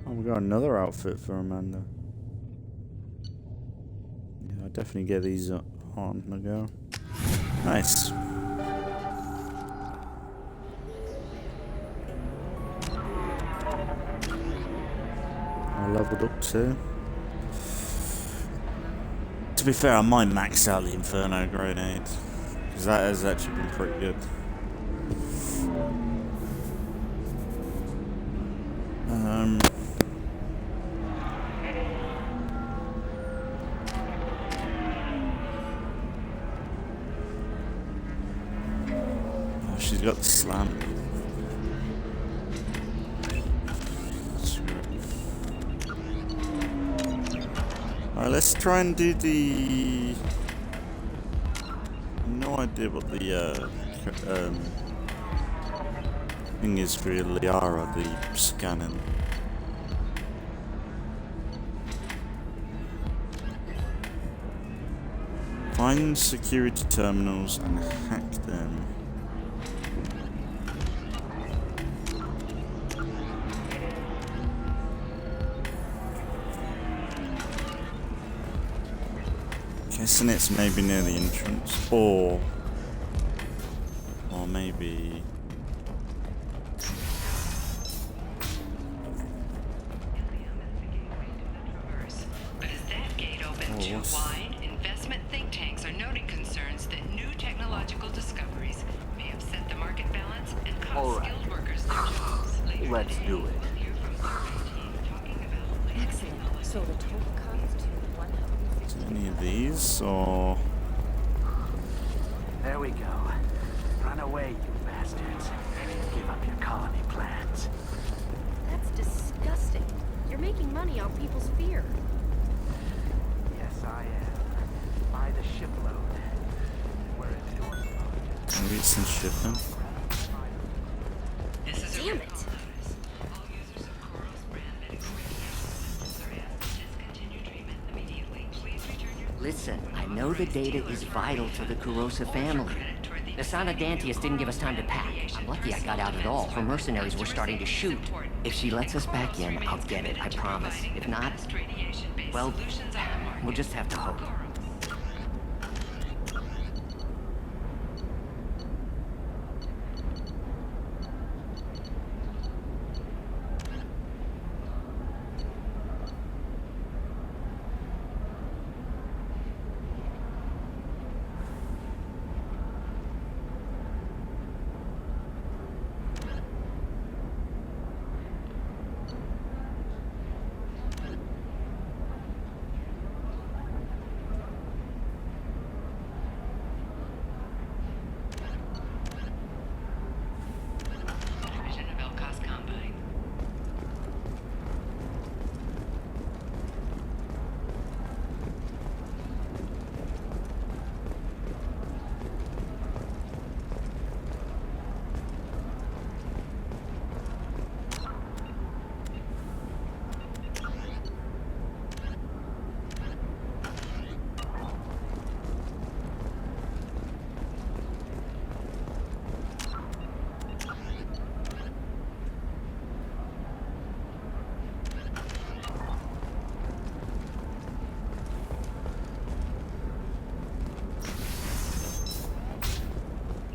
A: Oh, we got another outfit for Amanda. Yeah, I'll definitely get these on the go. Nice. Leveled up too. To be fair, I might max out the Inferno grenade because that has actually been pretty good. Oh, she's got the slam. Alright, let's try and do the... No idea what the thing is for Liara, the scanning. Find security terminals and hack them. Guessing it's maybe near the entrance, or maybe.
N: But is that gate open too wide? Investment think tanks are noting concerns that new technological discoveries may upset the market balance and cost skilled workers their jobs.
G: Let's do it.
P: Excellent. So the total cost to 150.
A: Is it any of these, or?
G: There we go. Run away, you bastards. Give up your colony plans.
H: That's disgusting. You're making money off people's fear.
G: Yes, I am. By the shipload. We're endorsing.
A: Maybe it's in shipping.
N: This is
H: Damn it.
N: all users of Koros brand medical discontinue treatment immediately. Please return your
Q: Listen, I know the data is vital to the Kurosa family. The Sana Dantius didn't give us time to pack. I'm lucky I got out at all. Her mercenaries were starting to shoot. If she lets us back in, I'll get it, I promise. If not, well, we'll just have to hope.
N: division of Elcos Combine.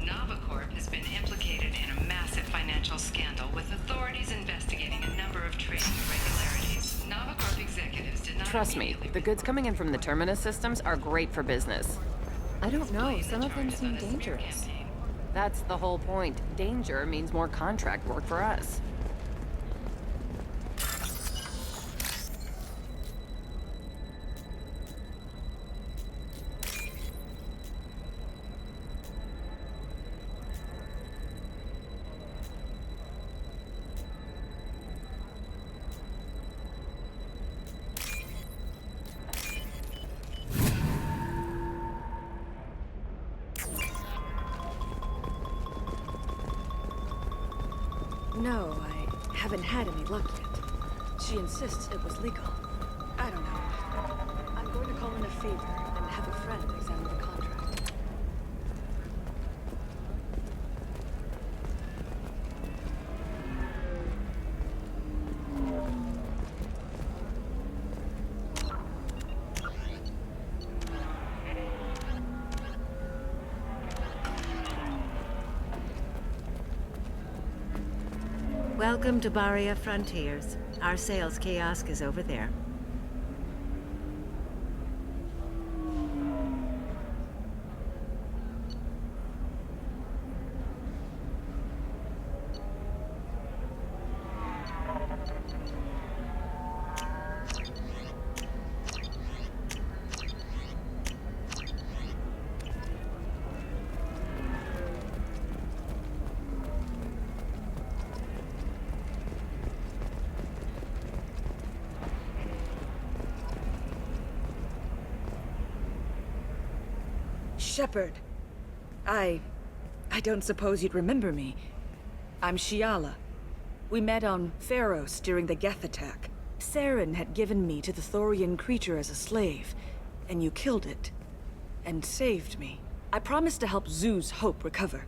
N: Novacorp has been implicated in a massive financial scandal, with authorities investigating a number of trading irregularities. Novacorp executives did not
L: Trust me, the goods coming in from the Terminus systems are great for business.
P: I don't know. Some of them seem dangerous.
L: That's the whole point. Danger means more contract work for us.
R: No, I haven't had any luck yet. She insists it was legal. I don't know. I'm going to call in a favor and have a friend examine the contract.
B: Welcome to Baria Frontiers. Our sales kiosk is over there.
R: Shepard. I don't suppose you'd remember me. I'm Shiala. We met on Pharos during the Geth attack. Saren had given me to the Thorian creature as a slave, and you killed it. And saved me. I promised to help Zoo's Hope recover.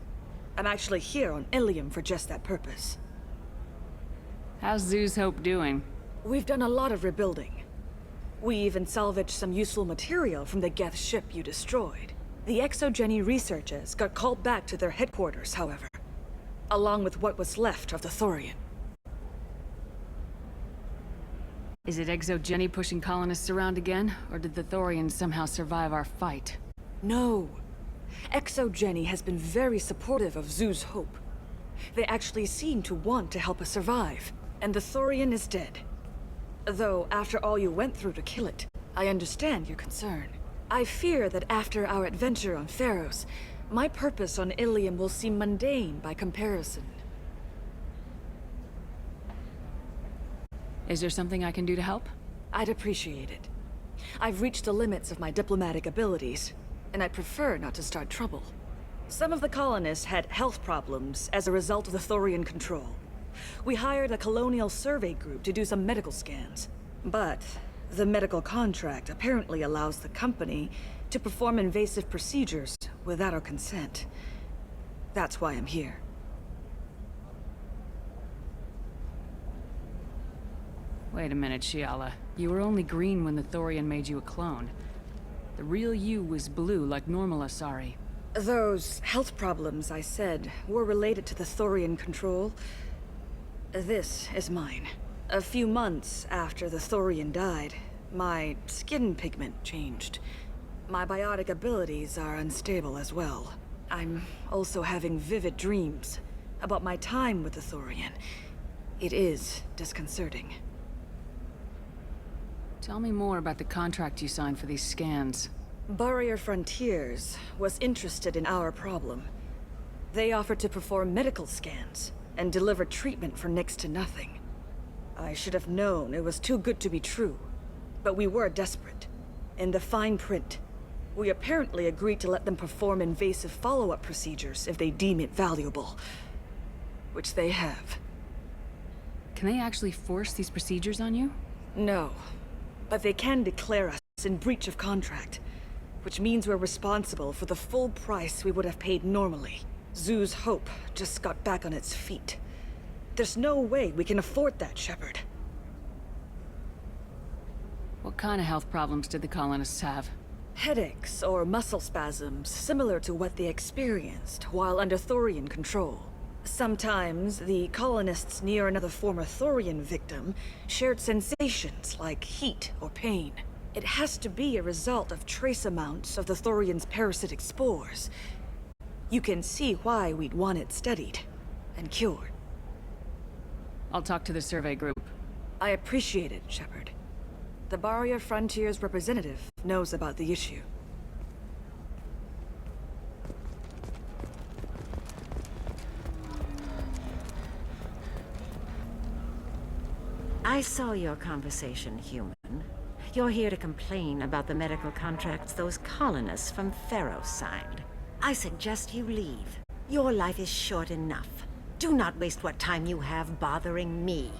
R: I'm actually here on Ilium for just that purpose.
I: How's Zoo's Hope doing?
R: We've done a lot of rebuilding. We even salvaged some useful material from the Geth ship you destroyed. The exogeny researchers got called back to their headquarters, however, along with what was left of the Thorian.
I: Is it exogeny pushing colonists around again, or did the Thorians somehow survive our fight?
R: No. Exogeny has been very supportive of Zoo's hope. They actually seem to want to help us survive, and the Thorian is dead. Though, after all you went through to kill it, I understand your concern. I fear that after our adventure on Pharos, my purpose on Ilium will seem mundane by comparison.
I: Is there something I can do to help?
R: I'd appreciate it. I've reached the limits of my diplomatic abilities, and I'd prefer not to start trouble. Some of the colonists had health problems as a result of the Thorian control. We hired a colonial survey group to do some medical scans. But the medical contract apparently allows the company to perform invasive procedures without our consent. That's why I'm here.
I: Wait a minute, Shiala. You were only green when the Thorian made you a clone. The real you was blue like normal Asari.
R: Those health problems I said were related to the Thorian control. This is mine. A few months after the Thorian died, my skin pigment changed. My biotic abilities are unstable as well. I'm also having vivid dreams about my time with the Thorian. It is disconcerting.
I: Tell me more about the contract you signed for these scans.
R: Barrier Frontiers was interested in our problem. They offered to perform medical scans and deliver treatment for next to nothing. I should have known it was too good to be true, but we were desperate. In the fine print, we apparently agreed to let them perform invasive follow-up procedures if they deem it valuable, which they have.
I: Can they actually force these procedures on you?
R: No, but they can declare us in breach of contract, which means we're responsible for the full price we would have paid normally. Zoo's hope just got back on its feet. There's no way we can afford that, Shepard.
I: What kind of health problems did the colonists have?
R: Headaches or muscle spasms similar to what they experienced while under Thorian control. Sometimes the colonists near another former Thorian victim shared sensations like heat or pain. It has to be a result of trace amounts of the Thorian's parasitic spores. You can see why we'd want it studied and cured.
I: I'll talk to the survey group.
R: I appreciate it, Shepard. The Barrier Frontiers representative knows about the issue.
B: I saw your conversation, human. You're here to complain about the medical contracts those colonists from Pharos signed. I suggest you leave. Your life is short enough. Do not waste what time you have bothering me.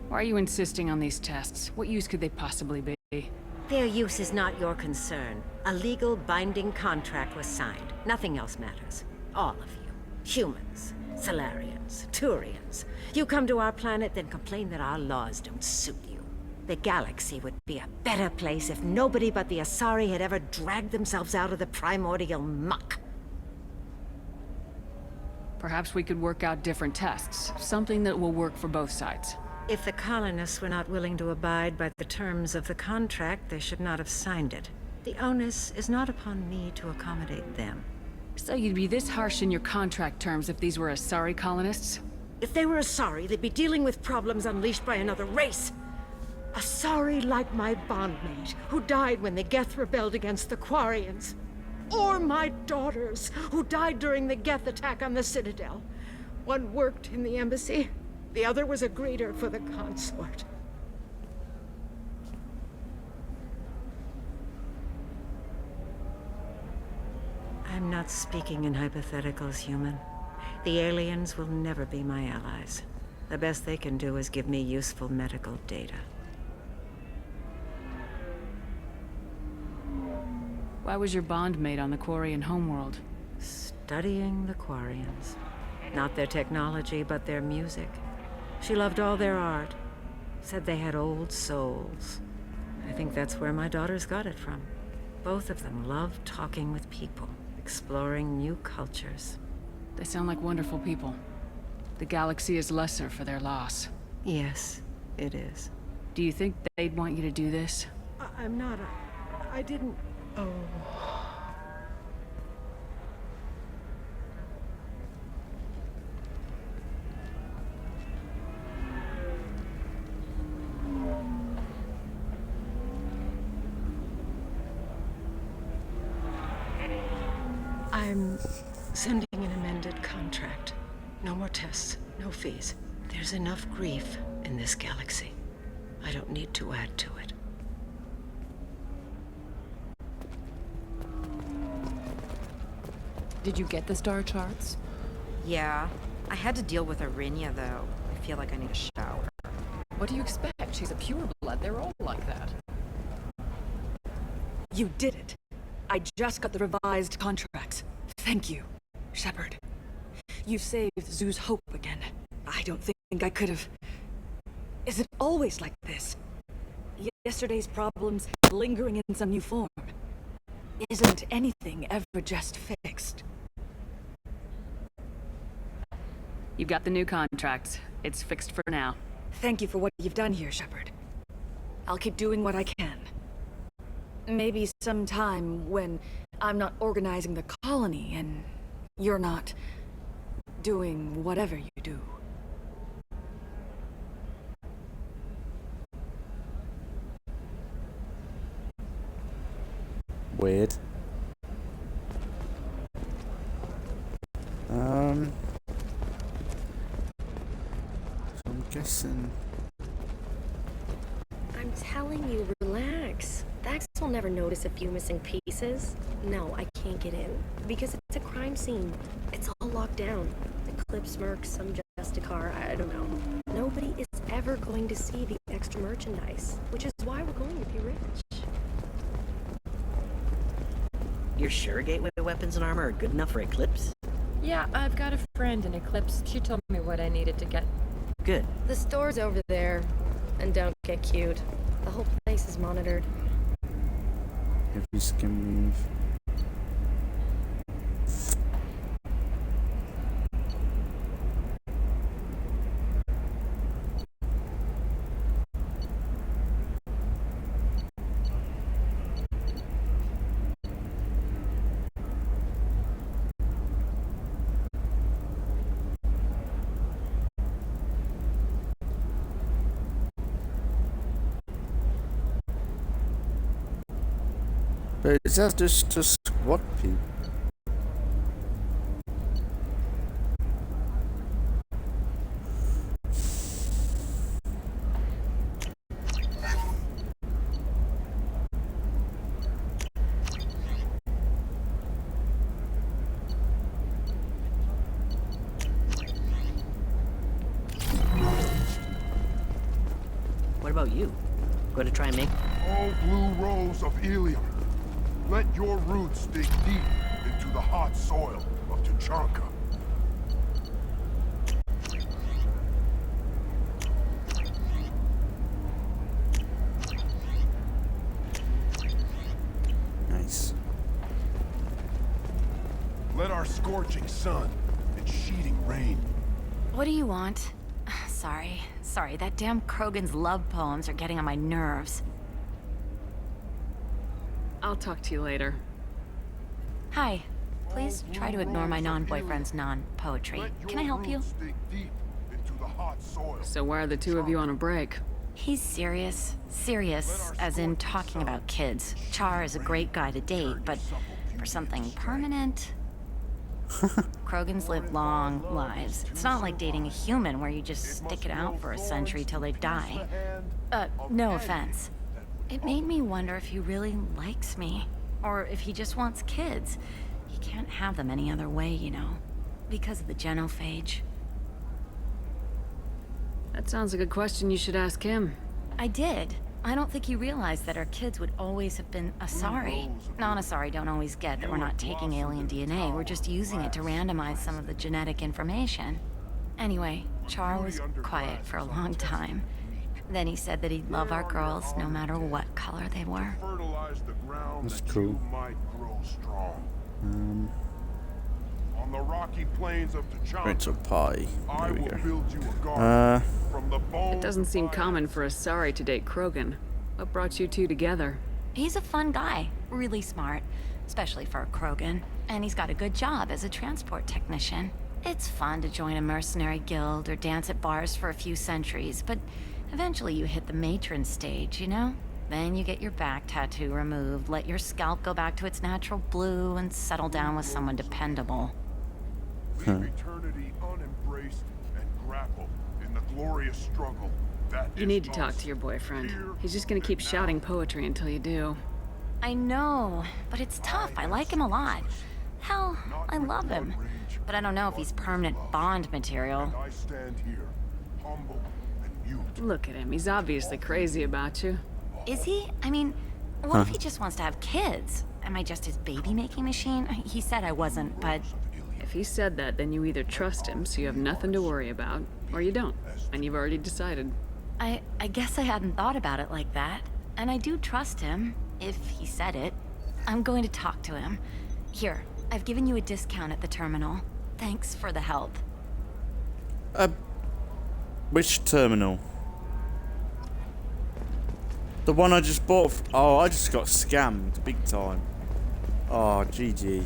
I: Why are you insisting on these tests? What use could they possibly be?
B: Their use is not your concern. A legal binding contract was signed. Nothing else matters. All of you. Humans, Solarians, Turians. You come to our planet, then complain that our laws don't suit you. The galaxy would be a better place if nobody but the Asari had ever dragged themselves out of the primordial muck.
I: Perhaps we could work out different tests. Something that will work for both sides.
B: If the colonists were not willing to abide by the terms of the contract, they should not have signed it. The onus is not upon me to accommodate them.
I: So you'd be this harsh in your contract terms if these were Asari colonists?
B: If they were Asari, they'd be dealing with problems unleashed by another race. Asari like my bondmate, who died when the Geth rebelled against the Quarians. Or my daughters, who died during the Geth attack on the Citadel. One worked in the embassy, the other was a greeter for the consort. I'm not speaking in hypotheticals, human. The aliens will never be my allies. The best they can do is give me useful medical data.
I: Why was your bondmate on the Quarian homeworld?
B: Studying the Quarians. Not their technology, but their music. She loved all their art. Said they had old souls. I think that's where my daughters got it from. Both of them loved talking with people, exploring new cultures.
I: They sound like wonderful people. The galaxy is lesser for their loss.
B: Yes, it is.
I: Do you think they'd want you to do this?
B: I'm not. I didn't. Oh. I'm sending an amended contract. No more tests, no fees. There's enough grief in this galaxy. I don't need to add to it.
D: Did you get the star charts?
S: Yeah. I had to deal with Arinia, though. I feel like I need a shower.
T: What do you expect? She's a pureblood. They're all like that.
R: You did it. I just got the revised contracts. Thank you, Shepard. You've saved Zoo's hope again. I don't think I could have... Is it always like this? Yesterday's problems lingering in some new form. Isn't anything ever just fixed?
I: You got the new contract. It's fixed for now.
R: Thank you for what you've done here, Shepard. I'll keep doing what I can. Maybe sometime when I'm not organizing the colony and you're not doing whatever you do.
A: Weird. So I'm guessing.
U: I'm telling you, relax. Dax will never notice a few missing pieces. No, I can't get in. Because it's a crime scene. It's all locked down. Eclipse Mercs, some Justicar, I don't know. Nobody is ever going to see the extra merchandise. Which is why we're going to be rich.
Q: You're sure gateway weapons and armor are good enough for Eclipse?
L: Yeah, I've got a friend in Eclipse. She told me what I needed to get.
Q: Good.
U: The store's over there. And don't get cute. The whole place is monitored.
A: Every skin move. But is that just to squad people?
Q: What about you? Going to try and make...
V: Oh, blue rose of Ilium. Let your roots dig deep into the hot soil of Tuchanka.
A: Nice.
V: Let our scorching sun and sheeting rain.
S: What do you want? Sorry, that damn Krogan's love poems are getting on my nerves.
I: I'll talk to you later.
S: Hi. Please try to ignore my non-boyfriend's non-poetry. Can I help you?
I: So why are the two of you on a break?
S: He's serious. Serious, as in talking about kids. Char is a great guy to date, but for something permanent... Krogans live long lives. It's not like dating a human where you just stick it out for a century till they die. No offense. It made me wonder if he really likes me, or if he just wants kids. He can't have them any other way, you know, because of the genophage.
I: That sounds like a question you should ask him.
S: I did. I don't think he realized that our kids would always have been Asari. Non-Asari don't always get that we're not taking alien DNA, we're just using it to randomize some of the genetic information. Anyway, Char was quiet for a long time. Then he said that he'd love our girls no matter what color they were.
A: That's cool.
V: On the rocky plains of
A: It's a pie. There we go.
I: It doesn't seem common for a Sari to date Krogan. What brought you two together?
S: He's a fun guy, really smart, especially for a Krogan. And he's got a good job as a transport technician. It's fun to join a mercenary guild or dance at bars for a few centuries, but eventually you hit the matron stage, you know? Then you get your back tattoo removed, let your scalp go back to its natural blue, and settle down with someone dependable.
V: Eternity unembraced and grapple in the glorious struggle that
I: You need to talk to your boyfriend. He's just gonna keep shouting poetry until you do.
S: I know, but it's tough. I like him a lot. Hell, I love him. But I don't know if he's permanent Bond material.
V: I stand here, humble and mute.
I: Look at him. He's obviously crazy about you.
S: Is he? I mean, what if he just wants to have kids? Am I just his baby-making machine? He said I wasn't, but...
I: If he said that, then you either trust him, so you have nothing to worry about, or you don't, and you've already decided.
S: I guess I hadn't thought about it like that. And I do trust him, if he said it. I'm going to talk to him. Here, I've given you a discount at the terminal. Thanks for the help.
A: Which terminal? The one I just bought. Oh, I just got scammed big time. Oh, GG.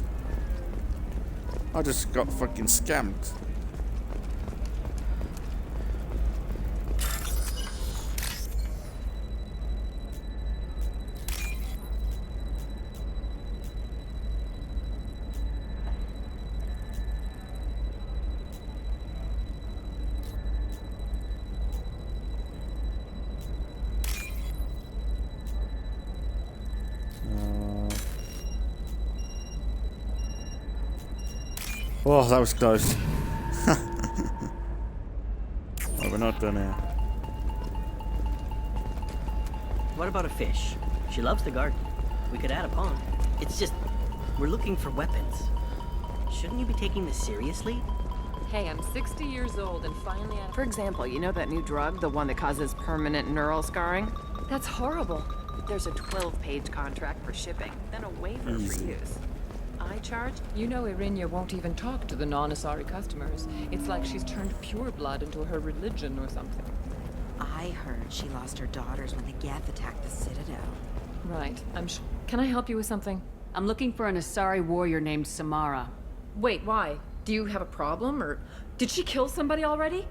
A: I just got fucking scammed. Oh, that was close. Oh, we're not done here.
F: What about a fish? She loves the garden. We could add a pond. It's just, we're looking for weapons. Shouldn't you be taking this seriously?
L: Hey, I'm 60 years old and finally out of... For example, you know that new drug, the one that causes permanent neural scarring? That's horrible. There's a 12-page contract for shipping, then a waiver for use. I charge? You know Irinia won't even talk to the non-Asari customers. It's like she's turned pure blood into her religion or something.
B: I heard she lost her daughters when the Geth attacked the Citadel.
L: Right. Can I help you with something?
I: I'm looking for an Asari warrior named Samara.
L: Wait, why? Do you have a problem, or did she kill somebody already?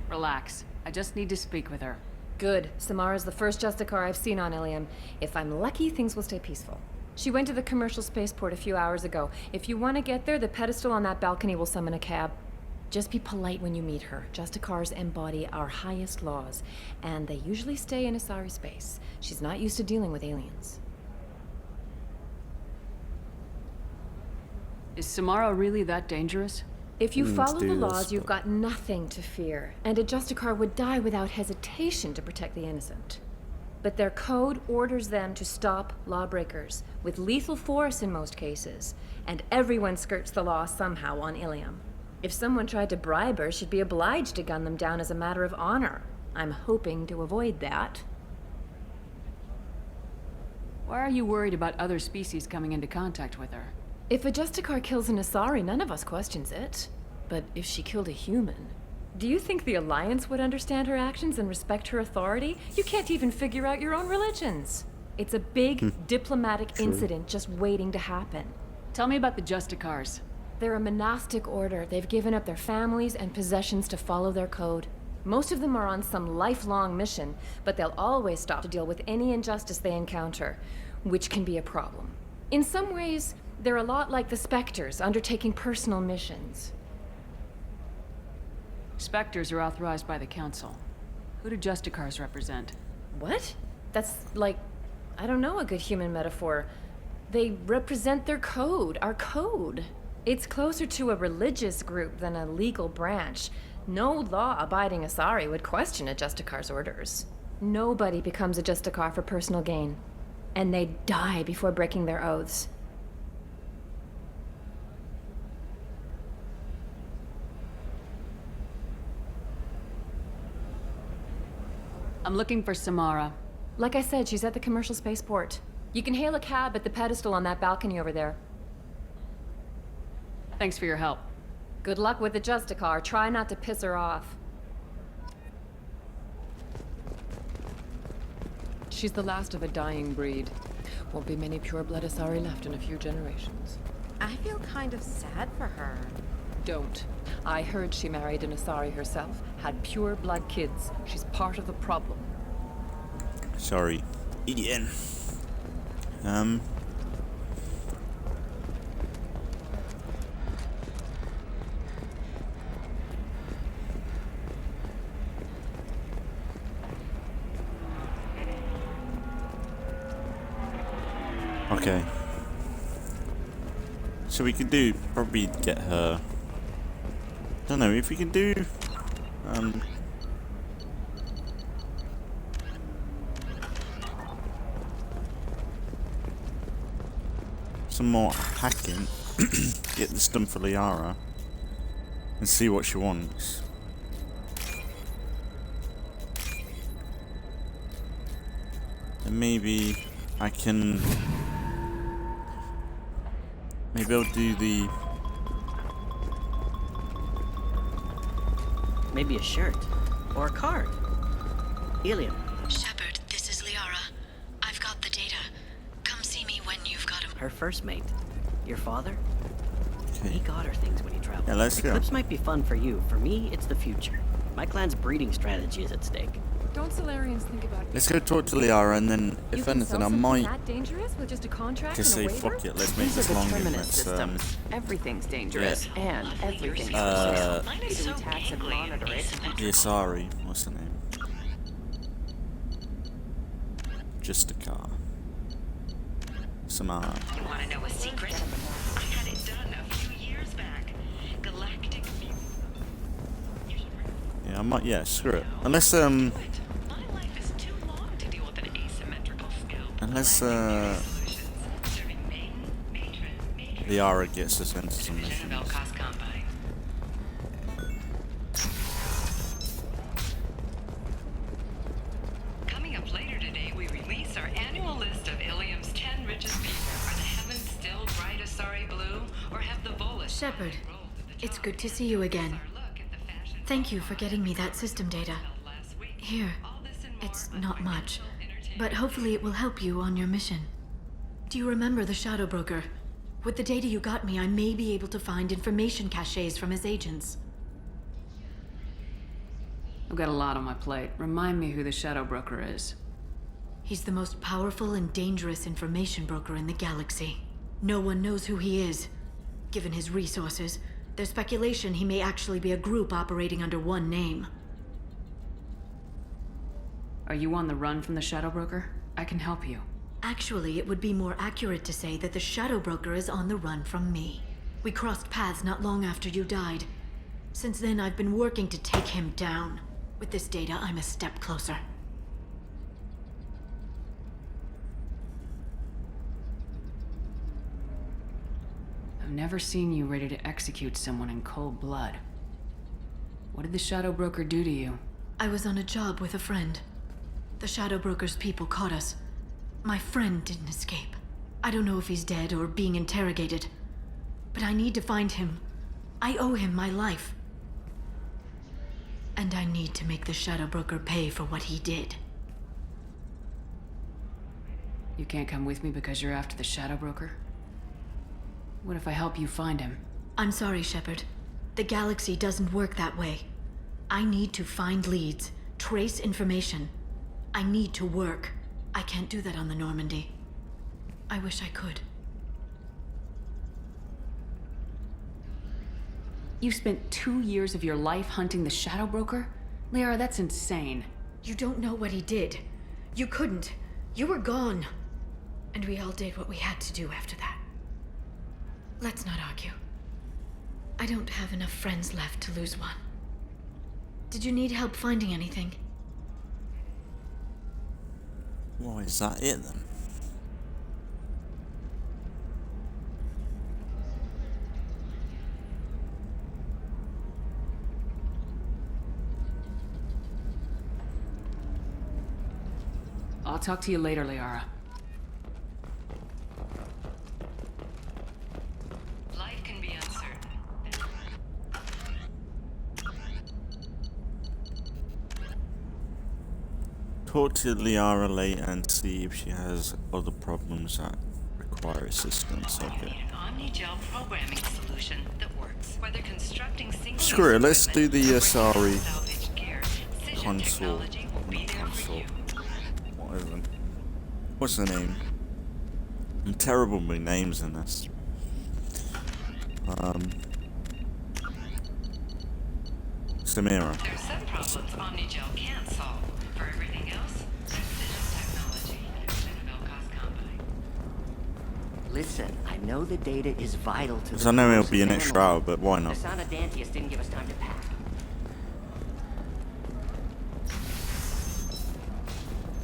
I: Relax. I just need to speak with her.
L: Good. Samara's the first Justicar I've seen on Ilium. If I'm lucky, things will stay peaceful. She went to the commercial spaceport a few hours ago. If you want to get there, the pedestal on that balcony will summon a cab. Just be polite when you meet her. Justicars embody our highest laws, and they usually stay in Asari space. She's not used to dealing with aliens.
I: Is Samara really that dangerous?
L: If you follow the laws, you've got nothing to fear, and a Justicar would die without hesitation to protect the innocent. But their code orders them to stop lawbreakers, with lethal force in most cases, and everyone skirts the law somehow on Ilium. If someone tried to bribe her, she'd be obliged to gun them down as a matter of honor. I'm hoping to avoid that.
I: Why are you worried about other species coming into contact with her?
L: If a Justicar kills an Asari, none of us questions it. But if she killed a human... Do you think the Alliance would understand her actions and respect her authority? You can't even figure out your own religions. It's a big diplomatic incident just waiting to happen.
I: Tell me about the Justicars.
L: They're a monastic order. They've given up their families and possessions to follow their code. Most of them are on some lifelong mission, but they'll always stop to deal with any injustice they encounter, which can be a problem. In some ways, they're a lot like the Spectres, undertaking personal missions.
I: Spectres are authorized by the Council. Who do Justicars represent?
L: What? That's like, I don't know, a good human metaphor. They represent their code, our code. It's closer to a religious group than a legal branch. No law-abiding Asari would question a Justicar's orders. Nobody becomes a Justicar for personal gain. And they die before breaking their oaths.
I: I'm looking for Samara.
L: Like I said, she's at the commercial spaceport. You can hail a cab at the pedestal on that balcony over there.
I: Thanks for your help.
L: Good luck with the Justicar. Try not to piss her off.
T: She's the last of a dying breed. Won't be many pure-blood Asari left in a few generations.
J: I feel kind of sad for her.
T: Don't. I heard she married an Asari herself, had pure-blood kids. She's part of the problem.
A: Sorry, Ian. Okay. So we could do, probably get her, don't know, if we can do, some more hacking, get this done for Liara, and see what she wants. And maybe I can, maybe I'll do the,
F: Maybe a shirt. Or a card. Helium.
K: Shepard, this is Liara. I've got the data. Come see me when you've got him.
F: Her first mate. Your father?
A: Okay.
F: He got her things when he traveled.
A: Yeah, let's go.
F: Eclipse might be fun for you. For me, it's the future. My clan's breeding strategy is at stake.
T: Don't Solarians think about
A: let's go talk to Liara, and then if anything I might
L: that dangerous with just a contract
A: just say
L: and a waiver?
A: fuck it, let's make this longer. Let's
J: Everything's dangerous, and everything's
A: the
J: tax and monitor it.
A: sorry, what's the name? Justicar. Samara.
N: You want to know a secret? I had it done a few years back. Galactic.
A: Yeah, I might. Yeah, screw it. Unless Liara gets us into some missions.
N: Coming up later today, we release our annual list of Ilium's 10 richest people. Are the heavens still bright Asari blue, or have the Volus?
K: Shepard, it's good to see you again. Thank you for getting me that system data. Here, it's not much, but hopefully it will help you on your mission. Do you remember the Shadow Broker? With the data you got me, I may be able to find information caches from his agents.
I: I've got a lot on my plate. Remind me who the Shadow Broker is.
K: He's the most powerful and dangerous information broker in the galaxy. No one knows who he is. Given his resources, there's speculation he may actually be a group operating under one name.
I: Are you on the run from the Shadow Broker? I can help you.
K: Actually, it would be more accurate to say that the Shadow Broker is on the run from me. We crossed paths not long after you died. Since then, I've been working to take him down. With this data, I'm a step closer.
I: I've never seen you ready to execute someone in cold blood. What did the Shadow Broker do to you?
K: I was on a job with a friend. The Shadow Broker's people caught us. My friend didn't escape. I don't know if he's dead or being interrogated. But I need to find him. I owe him my life. And I need to make the Shadow Broker pay for what he did.
I: You can't come with me because you're after the Shadow Broker? What if I help you find him?
K: I'm sorry, Shepard. The galaxy doesn't work that way. I need to find leads, trace information. I need to work. I can't do that on the Normandy. I wish I could.
I: You spent 2 years of your life hunting the Shadow Broker? Liara, that's insane.
K: You don't know what he did. You couldn't. You were gone. And we all did what we had to do after that. Let's not argue. I don't have enough friends left to lose one. Did you need help finding anything?
A: Well, is that it then?
I: I'll talk to you later, Liara.
N: Life can be uncertain.
A: Talk to Liara later and see if she has other problems that require assistance. Okay.
N: An omni-gel programming solution that works. Whether constructing single
A: Screw it, let's do the Asari
N: salvage gear, Cision
A: console.
N: technology will be there for you.
A: What's the name? I'm terrible with names in this. Samira.
N: There's some problems omni-gel can't solve. For everything else, Cision technology and no-cost combine.
Q: Listen, I know the data is vital to
A: Because
Q: the
A: I know it'll
Q: Kurosa
A: be an extra
Q: family.
A: hour, but why not?
Q: The Son of Dantius didn't give us time to pack.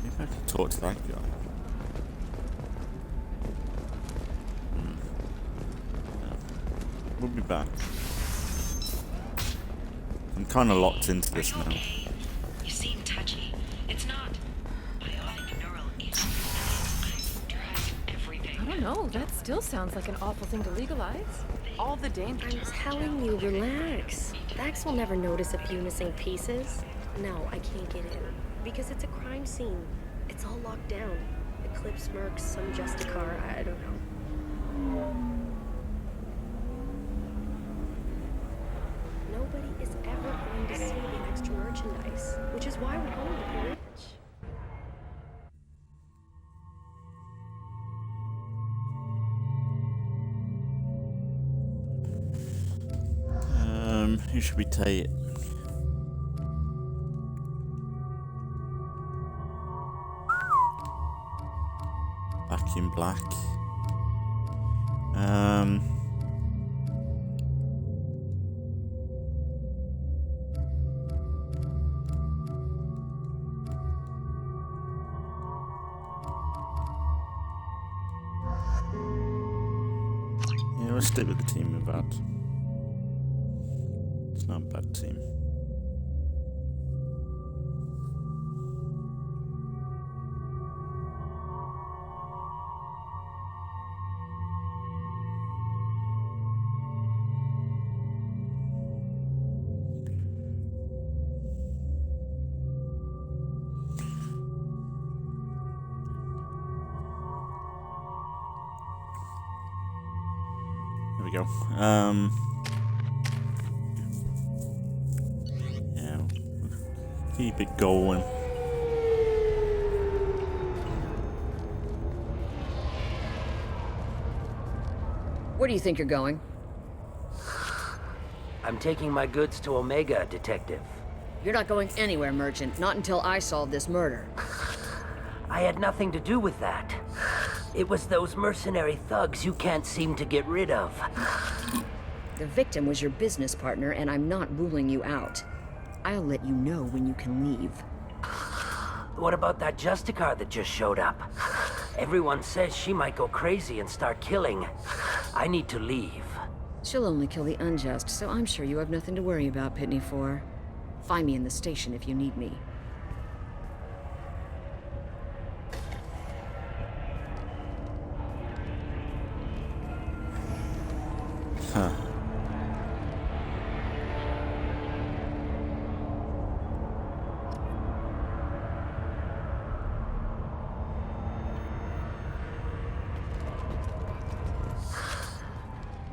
A: Maybe I can talk to that guy. We'll be back. I'm kind of locked into this now.
N: You seem touchy. It's not bionic neural drive everything.
J: I don't know. That still sounds like an awful thing to legalize. All the dangers.
U: I'm telling you, relax. Vax will never notice a few missing pieces. No, I can't get in. Because it's a crime scene. It's all locked down. Eclipse mercs, some Justicar, I don't know. Nobody is ever going to see the extra merchandise, which is why we're going to be rich.
A: Who should we take? Back in black. Yeah, we'll stick with the team with that. It's not a bad team. There we go. Yeah, keep it going.
C: Where do you think you're going?
O: I'm taking my goods to Omega, Detective.
C: You're not going anywhere, Merchant. Not until I solve this murder.
O: I had nothing to do with that. It was those mercenary thugs you can't seem to get rid of.
C: The victim was your business partner, and I'm not ruling you out. I'll let you know when you can leave.
O: What about that Justicar that just showed up? Everyone says she might go crazy and start killing. I need to leave.
C: She'll only kill the unjust, so I'm sure you have nothing to worry about, Pitney 4. Find me in the station if you need me.
A: Huh.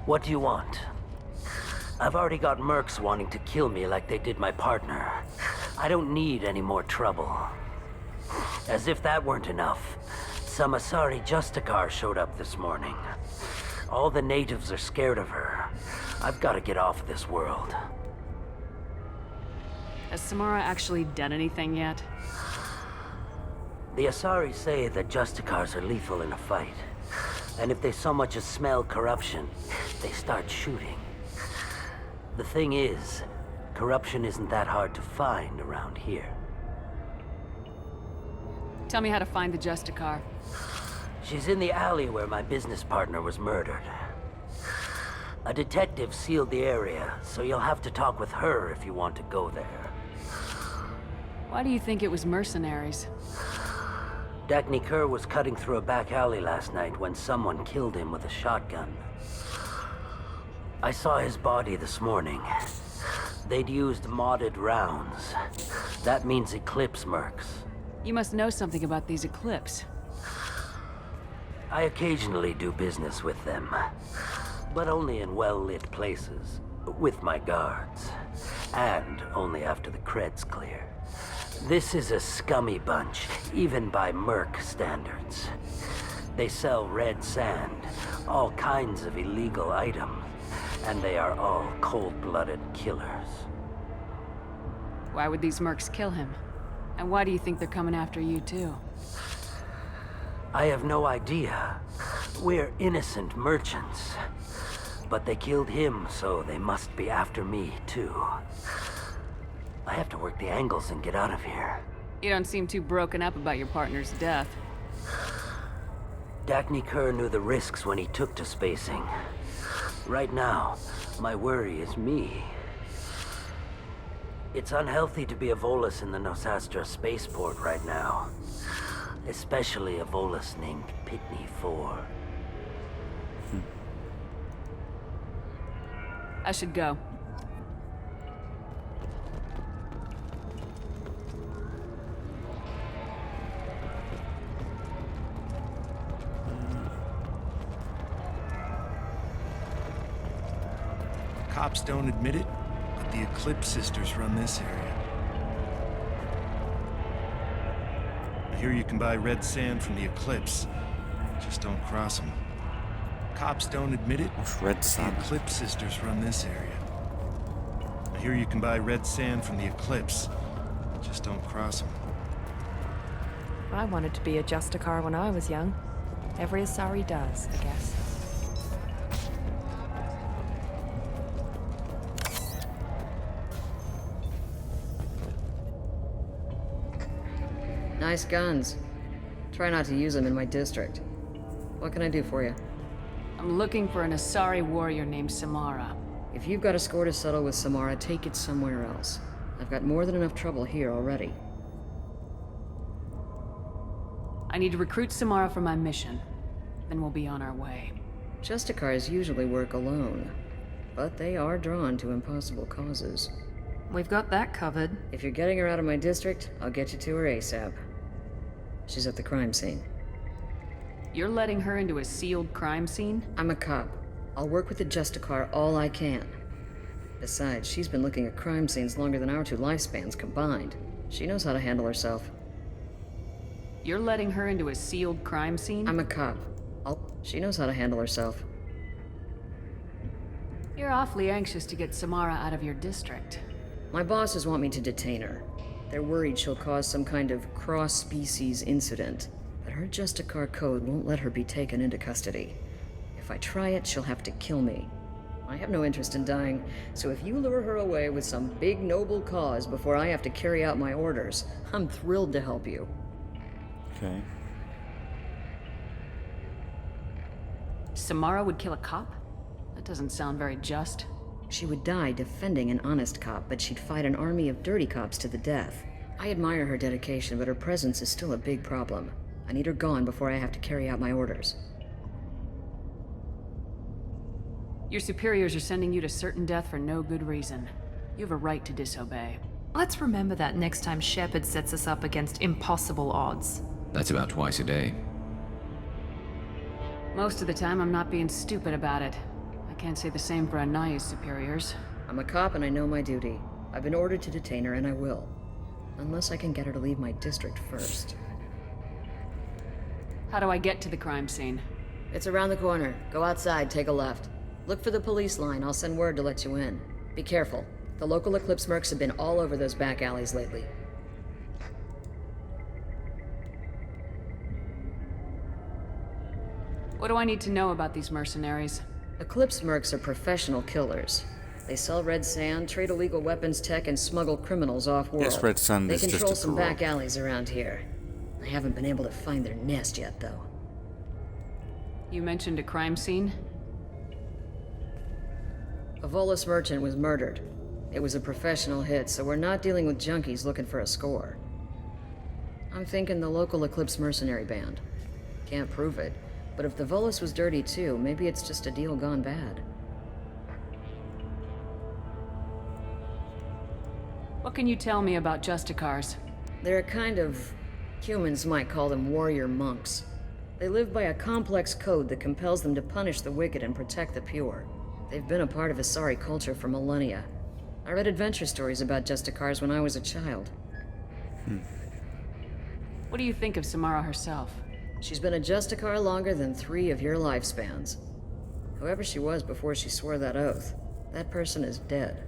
O: What do you want? I've already got mercs wanting to kill me like they did my partner. I don't need any more trouble. As if that weren't enough, some Asari Justicar showed up this morning. All the natives are scared of her. I've got to get off this world.
I: Has Samara actually done anything yet?
O: The Asari say that Justicars are lethal in a fight. And if they so much as smell corruption, they start shooting. The thing is, corruption isn't that hard to find around here.
I: Tell me how to find the Justicar.
O: She's in the alley where my business partner was murdered. A detective sealed the area, so you'll have to talk with her if you want to go there.
I: Why do you think it was mercenaries?
O: Dagny Kerr was cutting through a back alley last night when someone killed him with a shotgun. I saw his body this morning. They'd used modded rounds. That means Eclipse mercs.
I: You must know something about these Eclipse.
O: I occasionally do business with them, but only in well-lit places, with my guards, and only after the cred's clear. This is a scummy bunch, even by merc standards. They sell red sand, all kinds of illegal items, and they are all cold-blooded killers.
I: Why would these mercs kill him? And why do you think they're coming after you, too?
O: I have no idea. We're innocent merchants. But they killed him, so they must be after me, too. I have to work the angles and get out of here.
I: You don't seem too broken up about your partner's death.
O: Dagny Kerr knew the risks when he took to spacing. Right now, my worry is me. It's unhealthy to be a Volus in the Nosastra spaceport right now. Especially a Volus named Pitney 4.
I: I should go.
E: Cops don't admit it, but the Eclipse sisters run this area. I hear you can buy red sand from the Eclipse. Just don't cross them. Cops don't admit it,
A: red sand?
E: The Eclipse sisters run this area. I hear you can buy red sand from the Eclipse. Just don't cross them.
L: I wanted to be a Justicar when I was young. Every Asari does, I guess.
C: Nice guns. Try not to use them in my district. What can I do for you?
I: I'm looking for an Asari warrior named Samara.
C: If you've got a score to settle with Samara, take it somewhere else. I've got more than enough trouble here already.
I: I need to recruit Samara for my mission. Then we'll be on our way.
C: Justicars usually work alone, but they are drawn to impossible causes.
L: We've got that covered.
C: If you're getting her out of my district, I'll get you to her ASAP. She's at the crime scene.
I: You're letting her into a sealed crime scene?
C: I'm a cop. I'll work with the Justicar all I can. Besides, she's been looking at crime scenes longer than our two lifespans combined. She knows how to handle herself.
I: You're letting her into a sealed crime scene?
C: I'm a cop. She knows how to handle herself.
I: You're awfully anxious to get Samara out of your district.
C: My bosses want me to detain her. They're worried she'll cause some kind of cross-species incident. But her Justicar code won't let her be taken into custody. If I try it, she'll have to kill me. I have no interest in dying, so if you lure her away with some big noble cause before I have to carry out my orders, I'm thrilled to help you.
A: Okay.
I: Samara would kill a cop? That doesn't sound very just.
C: She would die defending an honest cop, but she'd fight an army of dirty cops to the death. I admire her dedication, but her presence is still a big problem. I need her gone before I have to carry out my orders.
I: Your superiors are sending you to certain death for no good reason. You have a right to disobey.
L: Let's remember that next time Shepard sets us up against impossible odds.
M: That's about twice a day.
I: Most of the time, I'm not being stupid about it. I can't say the same for Anaya's superiors.
C: I'm a cop and I know my duty. I've been ordered to detain her and I will. Unless I can get her to leave my district first.
I: How do I get to the crime scene?
C: It's around the corner. Go outside, take a left. Look for the police line. I'll send word to let you in. Be careful. The local Eclipse mercs have been all over those back alleys lately.
I: What do I need to know about these mercenaries?
C: Eclipse mercs are professional killers. They sell red sand, trade illegal weapons tech, and smuggle criminals off-world.
A: Yes, red sand
C: They
A: is just
C: control
A: a
C: some
A: parole.
C: back alleys around here. I haven't been able to find their nest yet, though.
I: You mentioned a crime scene?
C: A Volus merchant was murdered. It was a professional hit, so we're not dealing with junkies looking for a score. I'm thinking the local Eclipse mercenary band. Can't prove it, but if the Volus was dirty too, maybe it's just a deal gone bad.
I: What can you tell me about Justicars?
C: They're a kind of... humans might call them warrior monks. They live by a complex code that compels them to punish the wicked and protect the pure. They've been a part of Asari culture for millennia. I read adventure stories about Justicars when I was a child.
I: What do you think of Samara herself?
C: She's been a Justicar longer than 3 of your lifespans. Whoever she was before she swore that oath, that person is dead.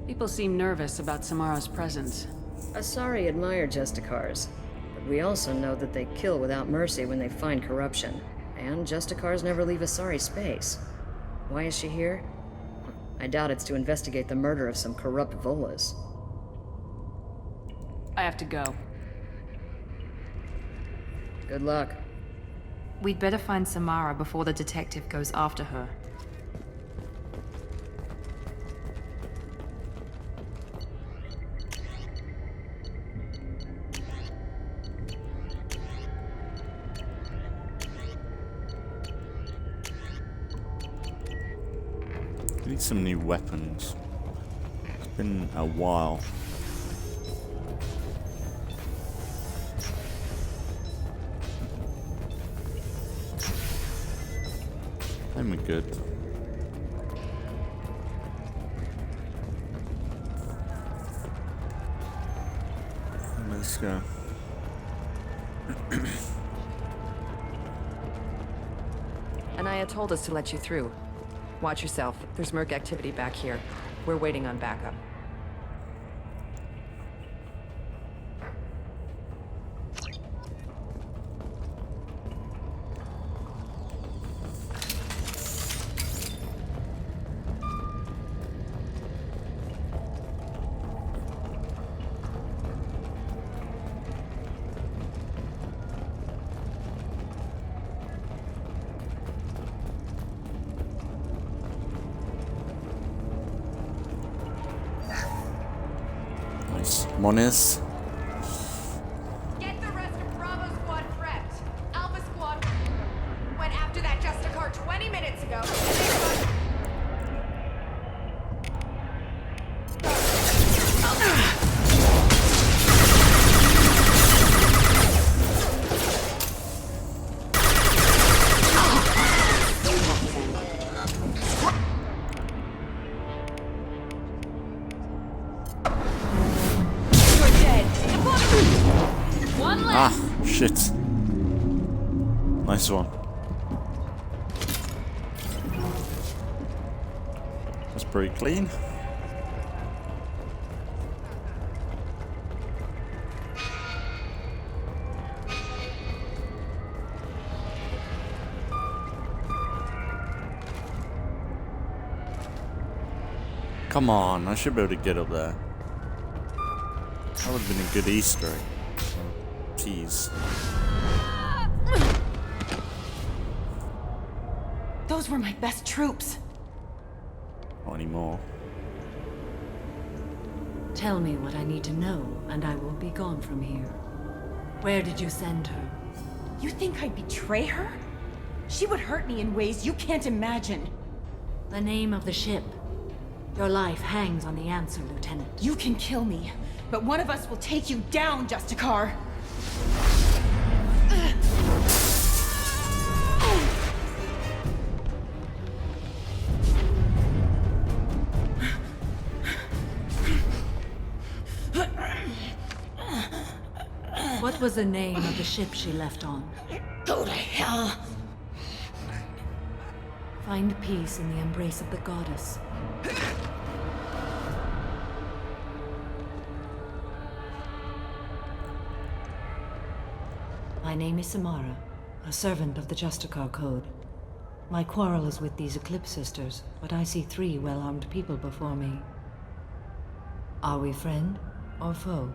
I: People seem nervous about Samara's presence.
C: Asari admire Justicars, but we also know that they kill without mercy when they find corruption. And Justicars never leave Asari space. Why is she here? I doubt it's to investigate the murder of some corrupt Volas.
I: I have to go.
C: Good luck.
D: We'd better find Samara before the detective goes after her.
A: I need some new weapons. It's been a while. Then we're good. Let's go.
L: Anaya told us to let you through. Watch yourself. There's Merc activity back here. We're waiting on backup.
A: Moniz.
J: Get the rest of Bravo Squad prepped. Alpha Squad went after that Justicar 20 minutes ago.
A: Shit. Nice one. That's pretty clean. Come on, I should be able to get up there. That would have been a good Easter egg. Tease.
J: Those were my best troops.
A: Not anymore.
B: Tell me what I need to know, and I will be gone from here. Where did you send her?
J: You think I'd betray her? She would hurt me in ways you can't imagine.
B: The name of the ship. Your life hangs on the answer, Lieutenant.
J: You can kill me, but one of us will take you down, Justicar.
B: What was the name of the ship she left on?
J: Go to hell!
B: Find peace in the embrace of the goddess. My name is Samara, a servant of the Justicar Code. My quarrel is with these Eclipse sisters, but I see 3 well-armed people before me. Are we friend or foe?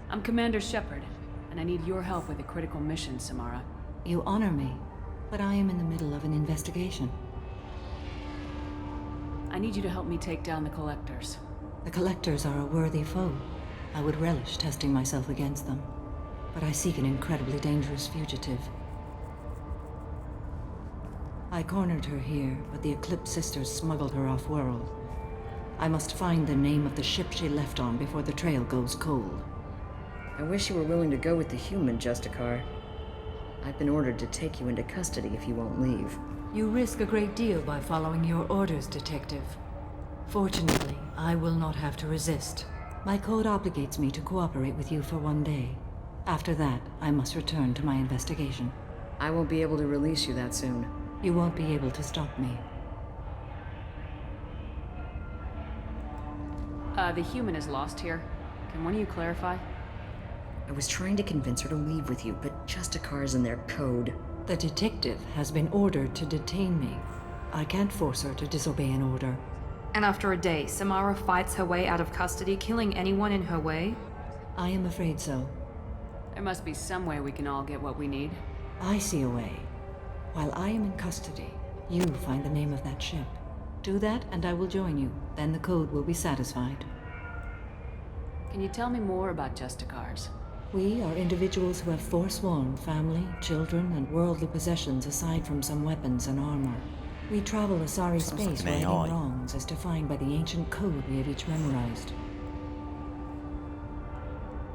I: I'm Commander Shepard, and I need your help with a critical mission, Samara.
B: You honor me, but I am in the middle of an investigation.
I: I need you to help me take down the Collectors.
B: The Collectors are a worthy foe. I would relish testing myself against them, but I seek an incredibly dangerous fugitive. I cornered her here, but the Eclipse sisters smuggled her off-world. I must find the name of the ship she left on before the trail goes cold.
C: I wish you were willing to go with the human, Justicar. I've been ordered to take you into custody if you won't leave.
B: You risk a great deal by following your orders, Detective. Fortunately, I will not have to resist. My code obligates me to cooperate with you for 1 day. After that, I must return to my investigation.
C: I won't be able to release you that soon.
B: You won't be able to stop me.
I: The human is lost here. Can one of you clarify?
C: I was trying to convince her to leave with you, but Justicar's in their code.
B: The detective has been ordered to detain me. I can't force her to disobey an order.
D: And after a day, Samara fights her way out of custody, killing anyone in her way?
B: I am afraid so.
I: There must be some way we can all get what we need.
B: I see a way. While I am in custody, you find the name of that ship. Do that, and I will join you. Then the code will be satisfied.
I: Can you tell me more about Justicars?
B: We are individuals who have forsworn family, children, and worldly possessions aside from some weapons and armor. We travel Asari space righting wrongs as defined by the ancient code we have each memorized.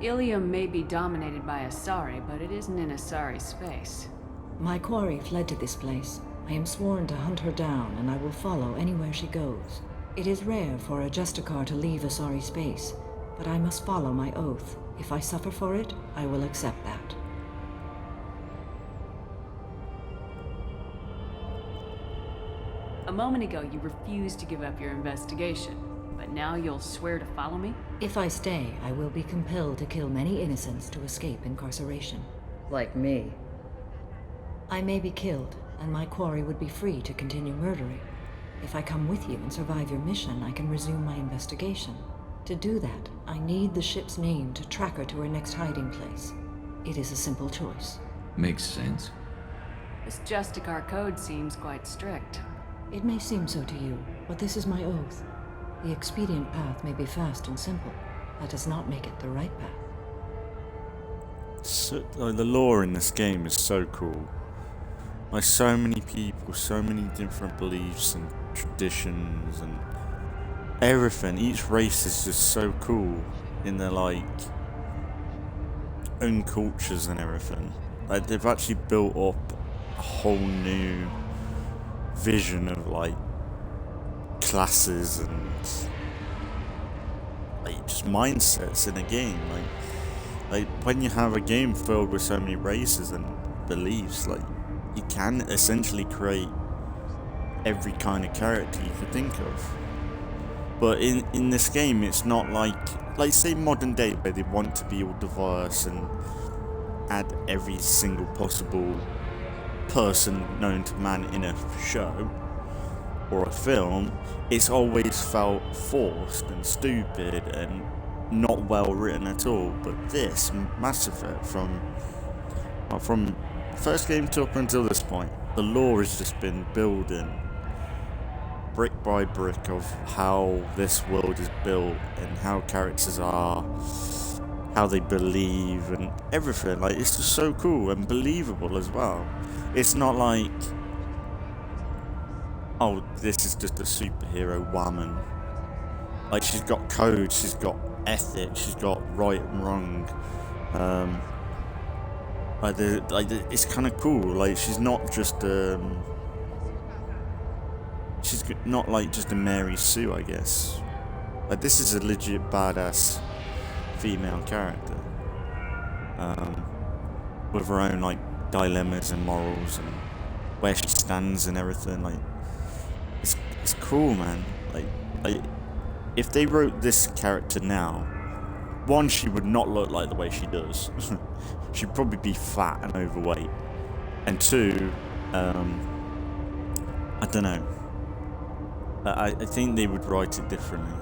I: Ilium may be dominated by Asari, but it isn't in Asari space.
B: My quarry fled to this place. I am sworn to hunt her down, and I will follow anywhere she goes. It is rare for a Justicar to leave Asari space, but I must follow my oath. If I suffer for it, I will accept that.
I: A moment ago, you refused to give up your investigation, but now you'll swear to follow me?
B: If I stay, I will be compelled to kill many innocents to escape incarceration.
C: Like me.
B: I may be killed, and my quarry would be free to continue murdering. If I come with you and survive your mission, I can resume my investigation. To do that, I need the ship's name to track her to her next hiding place. It is a simple choice.
G: Makes sense.
I: This Justicar code seems quite strict.
B: It may seem so to you, but this is my oath. The expedient path may be fast and simple. That does not make it the right path.
A: So, the lore in this game is so cool. Like, so many people, so many different beliefs and traditions and everything. Each race is just so cool in their, like, own cultures and everything. Like, they've actually built up a whole new vision of, like, classes and, like, just mindsets in a game. Like when you have a game filled with so many races and beliefs, like, you can essentially create every kind of character you could think of. But in this game, it's not like say modern day, where they want to be all diverse and add every single possible person known to man in a show or a film. It's always felt forced and stupid and not well written at all. But this MassEffect, from first game to up until this point, the lore has just been building brick by brick of how this world is built and how characters are, how they believe and everything. Like, it's just so cool and believable as well. It's not like, oh, this is just a superhero woman. Like, she's got code, she's got ethics, she's got right and wrong. It's kind of cool. Like, she's not just she's not like just a Mary Sue, I guess. Like, this is a legit badass female character, with her own, like, dilemmas and morals and where she stands and everything. Like, it's cool, man. Like if they wrote this character now, one, she would not look like the way she does. She'd probably be fat and overweight. And two, I don't know. I think they would write it differently.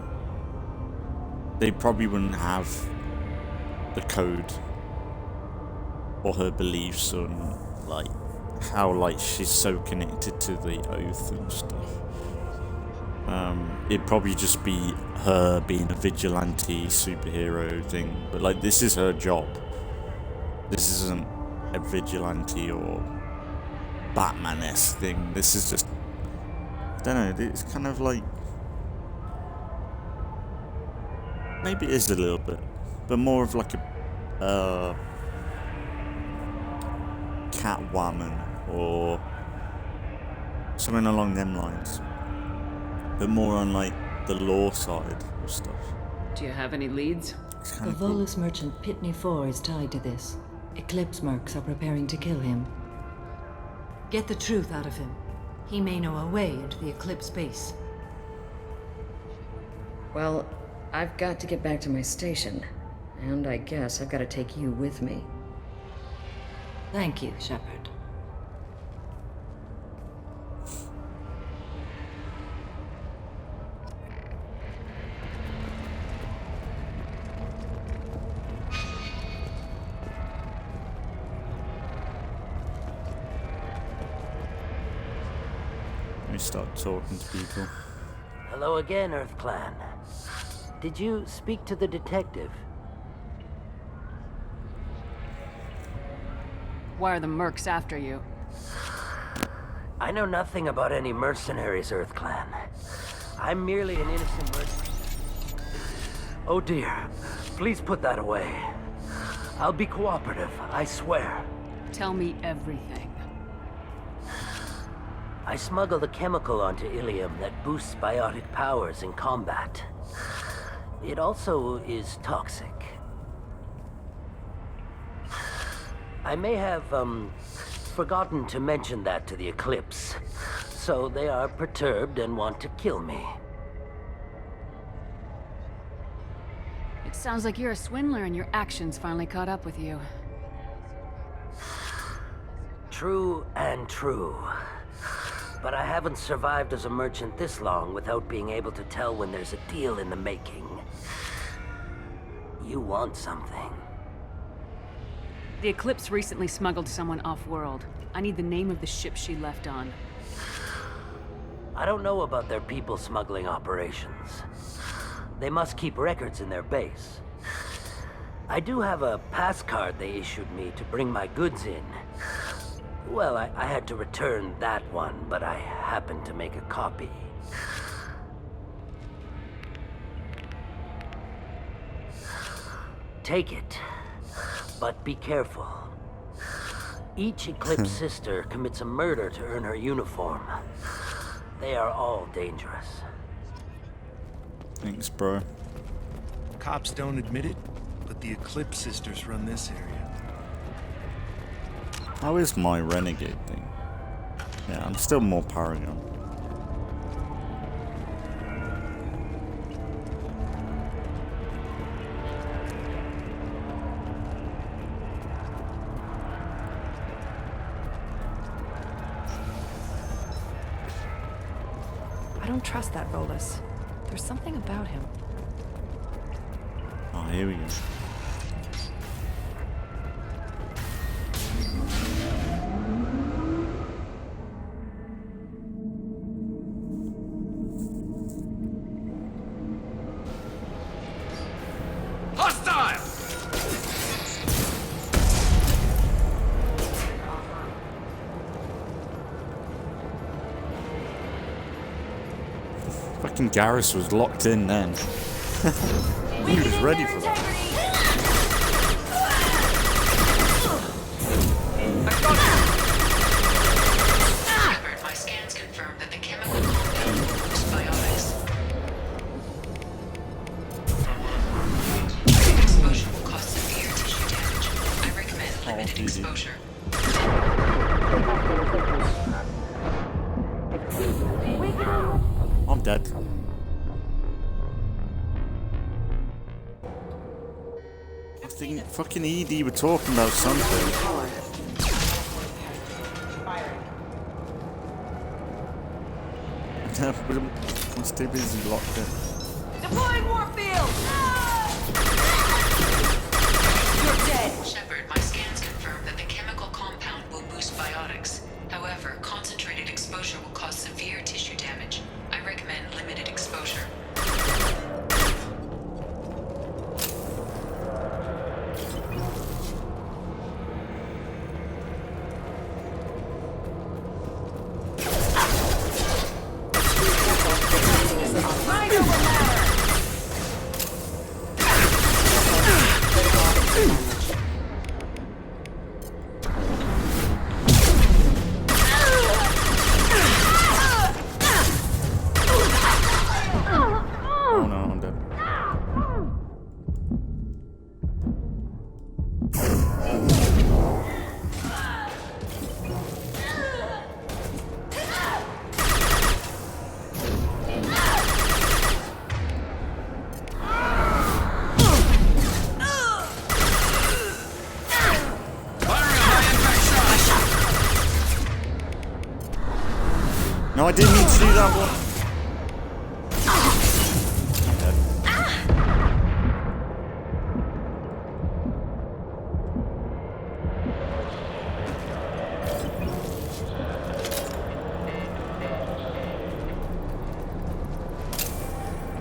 A: They probably wouldn't have the code or her beliefs on, like, how, like, she's so connected to the oath and stuff. it'd probably just be her being a vigilante superhero thing. But like, this is her job. This isn't a vigilante or Batman-esque thing. This is just, I don't know, it's kind of like, maybe it is a little bit, but more of like a Catwoman or something along them lines, but more on like the law side of stuff.
C: Do you have any leads?
B: The Volus merchant Pitney 4 is tied to this. Eclipse mercs are preparing to kill him. Get the truth out of him. He may know a way into the Eclipse base.
C: Well, I've got to get back to my station. And I guess I've got to take you with me.
B: Thank you, Shepard.
A: Let me start talking to people.
O: Hello again, Earth Clan. Did you speak to the detective?
I: Why are the mercs after you?
O: I know nothing about any mercenaries, Earth Clan. I'm merely an innocent mercenary. Oh dear, please put that away. I'll be cooperative, I swear.
I: Tell me everything.
O: I smuggled a chemical onto Ilium that boosts biotic powers in combat. It also is toxic. I may have, forgotten to mention that to the Eclipse, so they are perturbed and want to kill me.
I: It sounds like you're a swindler and your actions finally caught up with you.
O: True and true. But I haven't survived as a merchant this long without being able to tell when there's a deal in the making. You want something.
I: The Eclipse recently smuggled someone off-world. I need the name of the ship she left on.
O: I don't know about their people smuggling operations. They must keep records in their base. I do have a pass card they issued me to bring my goods in. Well, I had to return that one, but I happened to make a copy. Take it, but be careful. Each Eclipse sister commits a murder to earn her uniform. They are all dangerous.
A: Thanks, bro.
E: Cops don't admit it, but the Eclipse sisters run this area.
A: How is my renegade thing? Yeah, I'm still more Paragon.
L: I don't trust that Volus. There's something about him.
A: Oh, here we go. Fucking Garrus was locked in then. He was ready for that.
N: Shepard, my scans confirm that the chemical compound will boost biotics. Exposure will cause severe tissue damage. I recommend limited exposure.
A: I'm dead. I think fucking ED were talking about something. But I'm still busy locked in.
J: Deploying Warfield! You're dead.
N: Shepard, my scans confirm that the chemical compound will boost biotics. However, concentrated exposure will cause severe tissue damage. I recommend limited exposure.
A: Oh no, I'm dead. No, I didn't mean to do that one.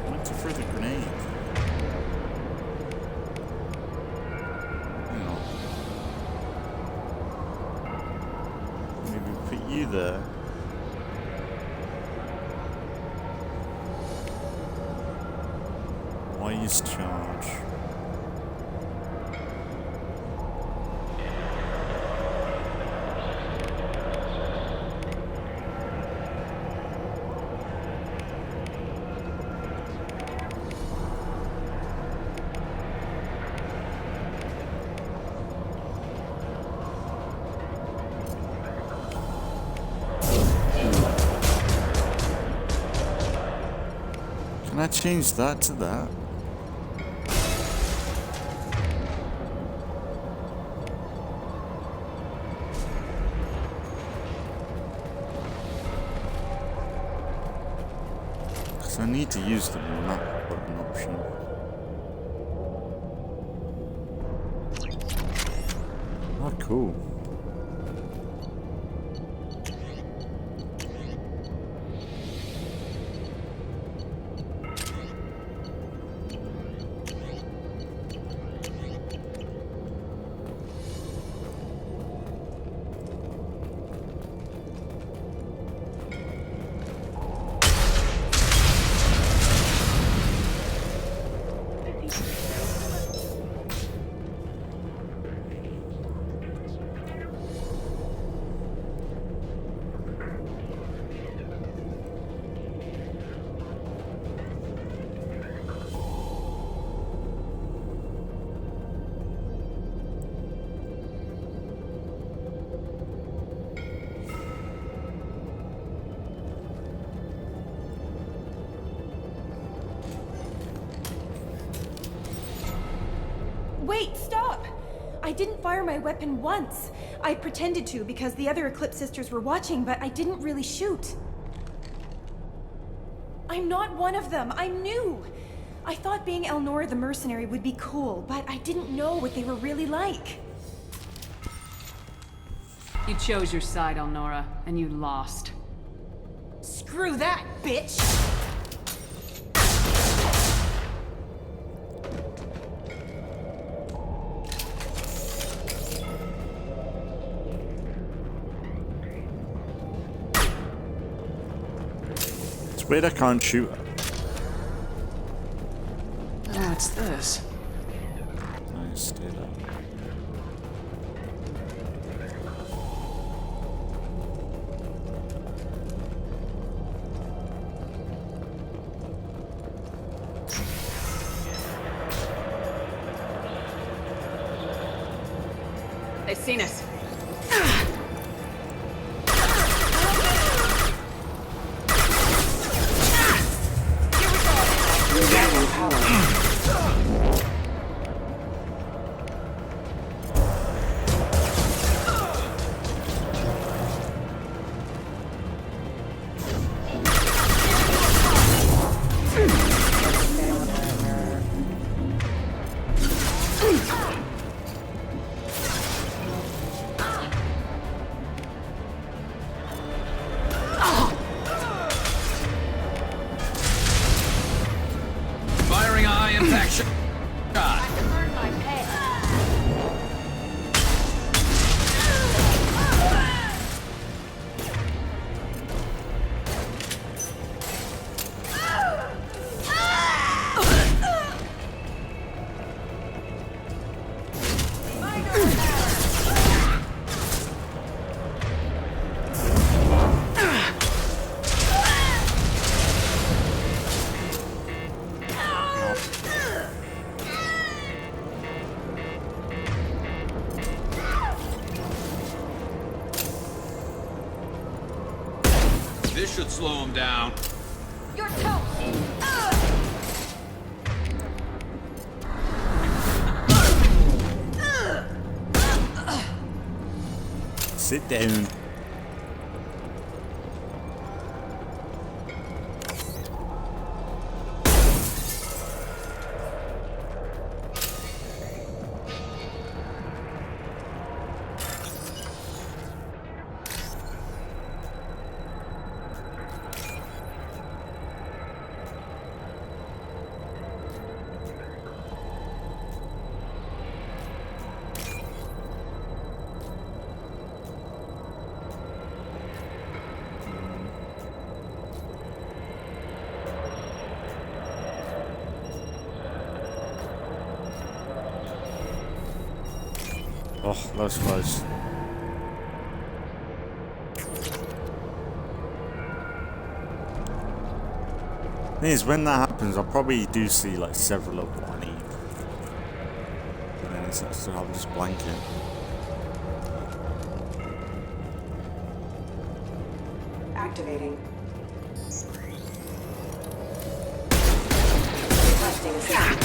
A: Went to throw the grenade. Hang on. Maybe put you there. Why use charge? Can I change that to that? I need to use the map button option. Oh, cool.
P: Wait, stop! I didn't fire my weapon once. I pretended to because the other Eclipse sisters were watching, but I didn't really shoot. I'm not one of them. I'm new. I thought being Elnora the mercenary would be cool, but I didn't know what they were really like.
I: You chose your side, Elnora, and you lost.
P: Screw that, bitch!
A: It's weird I can't shoot her.
I: What's this?
A: Nice, stay there.
I: They've seen us.
G: This should slow him down.
J: You're toast!
A: Sit down. Oh, that was close. Thing is, when that happens, I'll probably do see like several of what I need. And then it's so I'm just blanking.
B: Activating.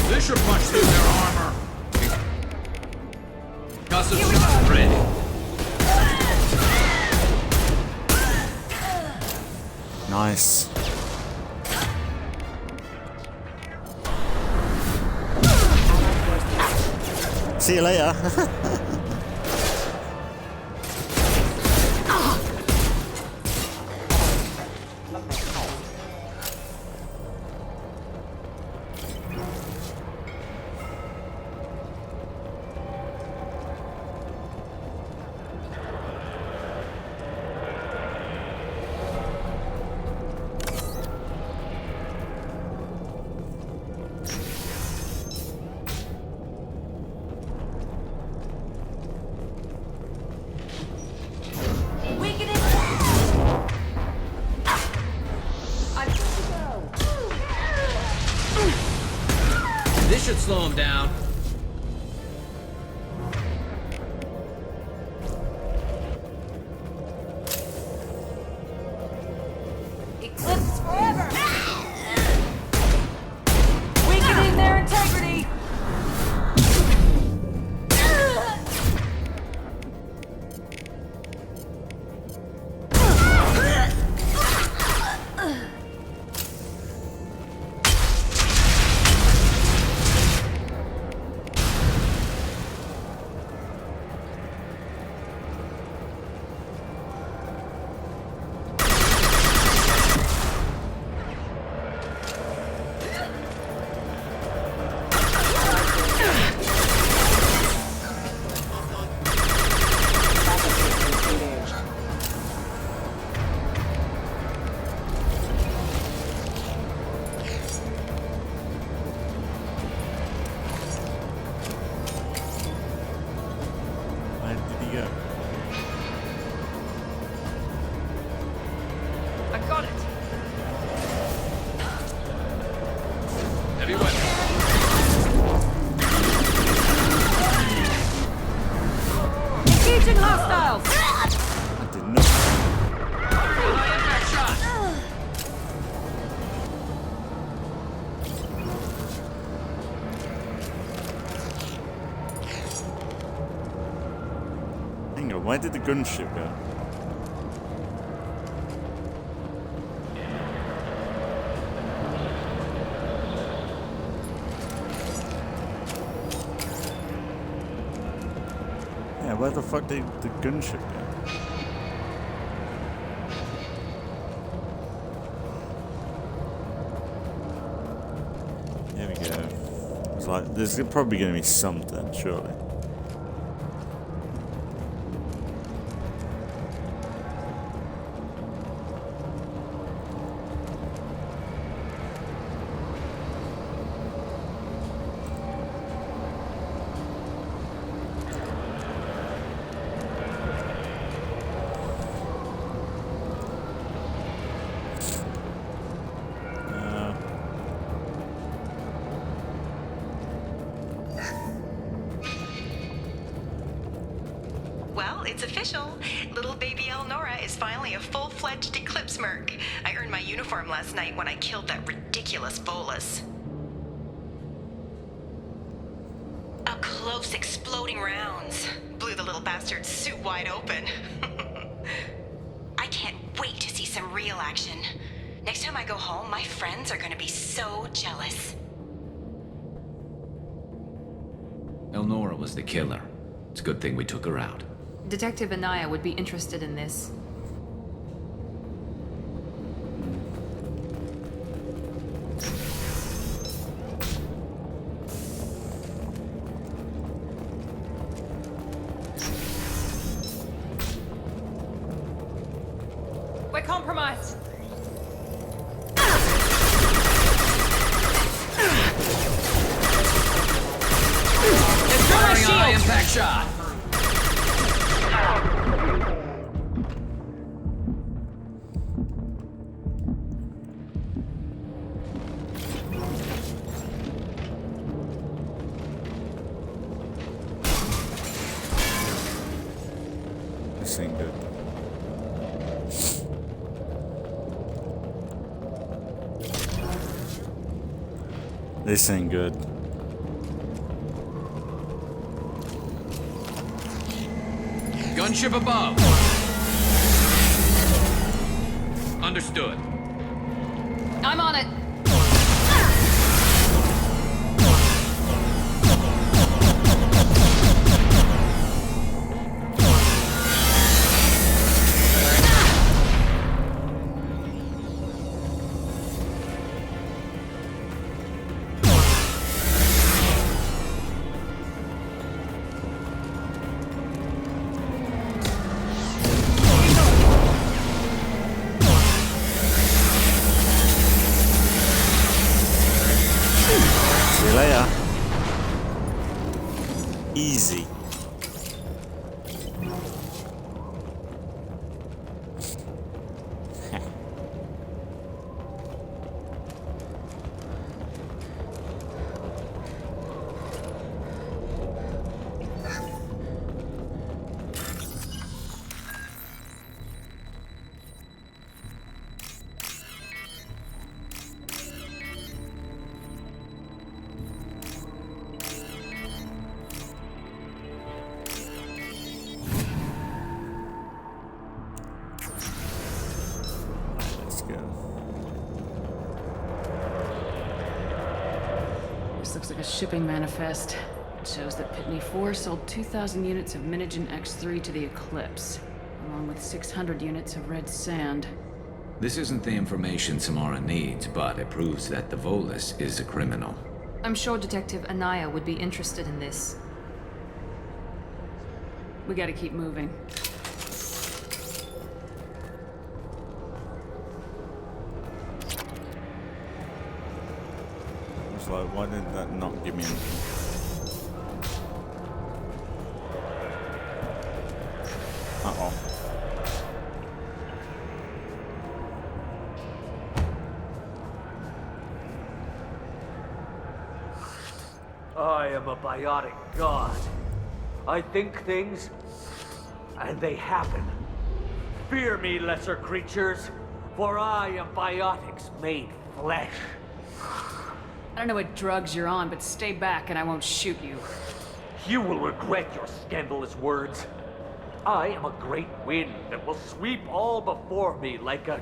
G: This should punch through their armor. Gus's shot ready.
A: Nice. See you later.
G: This should slow him down.
J: Eclipse forever! Weakening their integrity!
A: Where did he go?
J: I got it!
G: Heavy weapon.
J: Engaging hostiles!
A: I did not.
G: Impact shot.
A: Hang on, where did the gunship go? Yeah, where the fuck did the gunship go? There we go. It's like, there's probably going to be something, surely.
H: it's official. Little baby Elnora is finally a full-fledged Eclipse merc. I earned my uniform last night when I killed that ridiculous Volus. Up close, exploding rounds. Blew the little bastard's suit wide open. I can't wait to see some real action. Next time I go home, my friends are gonna be so jealous.
M: Elnora was the killer. It's a good thing we took her out.
D: Detective Anaya would be interested in this.
L: We're compromised.
G: Firing a high impact shot.
A: This ain't good. This ain't good.
G: Gunship above. Understood.
D: I'm on it.
A: See you later. Easy.
I: This looks like a shipping manifest. It shows that Pitney 4 sold 2,000 units of Minigen X3 to the Eclipse, along with 600 units of red sand.
M: This isn't the information Samara needs, but it proves that the Volus is a criminal.
D: I'm sure Detective Anaya would be interested in this.
I: We gotta keep moving.
A: It's like, why did that not give me anything? Uh-oh.
O: I am a biotic god. I think things, and they happen. Fear me, lesser creatures, for I am biotics made flesh.
I: I don't know what drugs you're on, but stay back and I won't shoot you.
O: You will regret your scandalous words. I am a great wind that will sweep all before me like a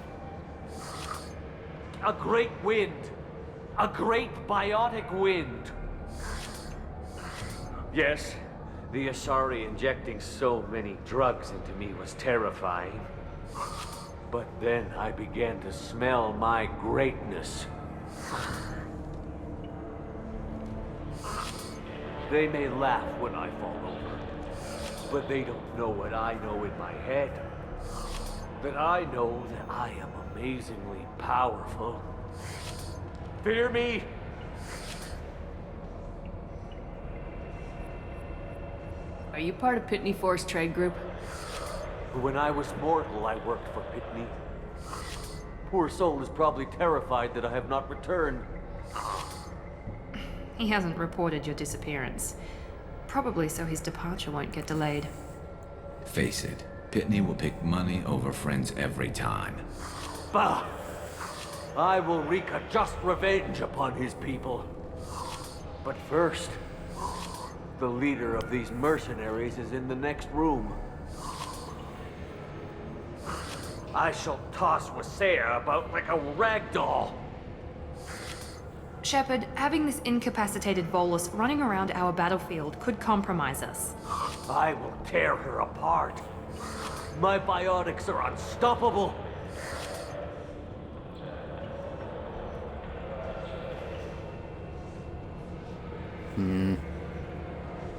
O: great wind. A great biotic wind. Yes, the Asari injecting so many drugs into me was terrifying. But then I began to smell my greatness. They may laugh when I fall over, but they don't know what I know in my head. That I know that I am amazingly powerful. Fear me?
I: Are you part of Pitney 4's trade group?
O: When I was mortal, I worked for Pitney. Poor soul is probably terrified that I have not returned.
D: He hasn't reported your disappearance. Probably so his departure won't get delayed.
M: Face it, Pitney will pick money over friends every time.
R: Bah! I will wreak a just revenge upon his people. But first, the leader of these mercenaries is in the next room. I shall toss Wasea about like a rag doll.
D: Shepard, having this incapacitated Volus running around our battlefield could compromise us.
R: I will tear her apart. My biotics are unstoppable.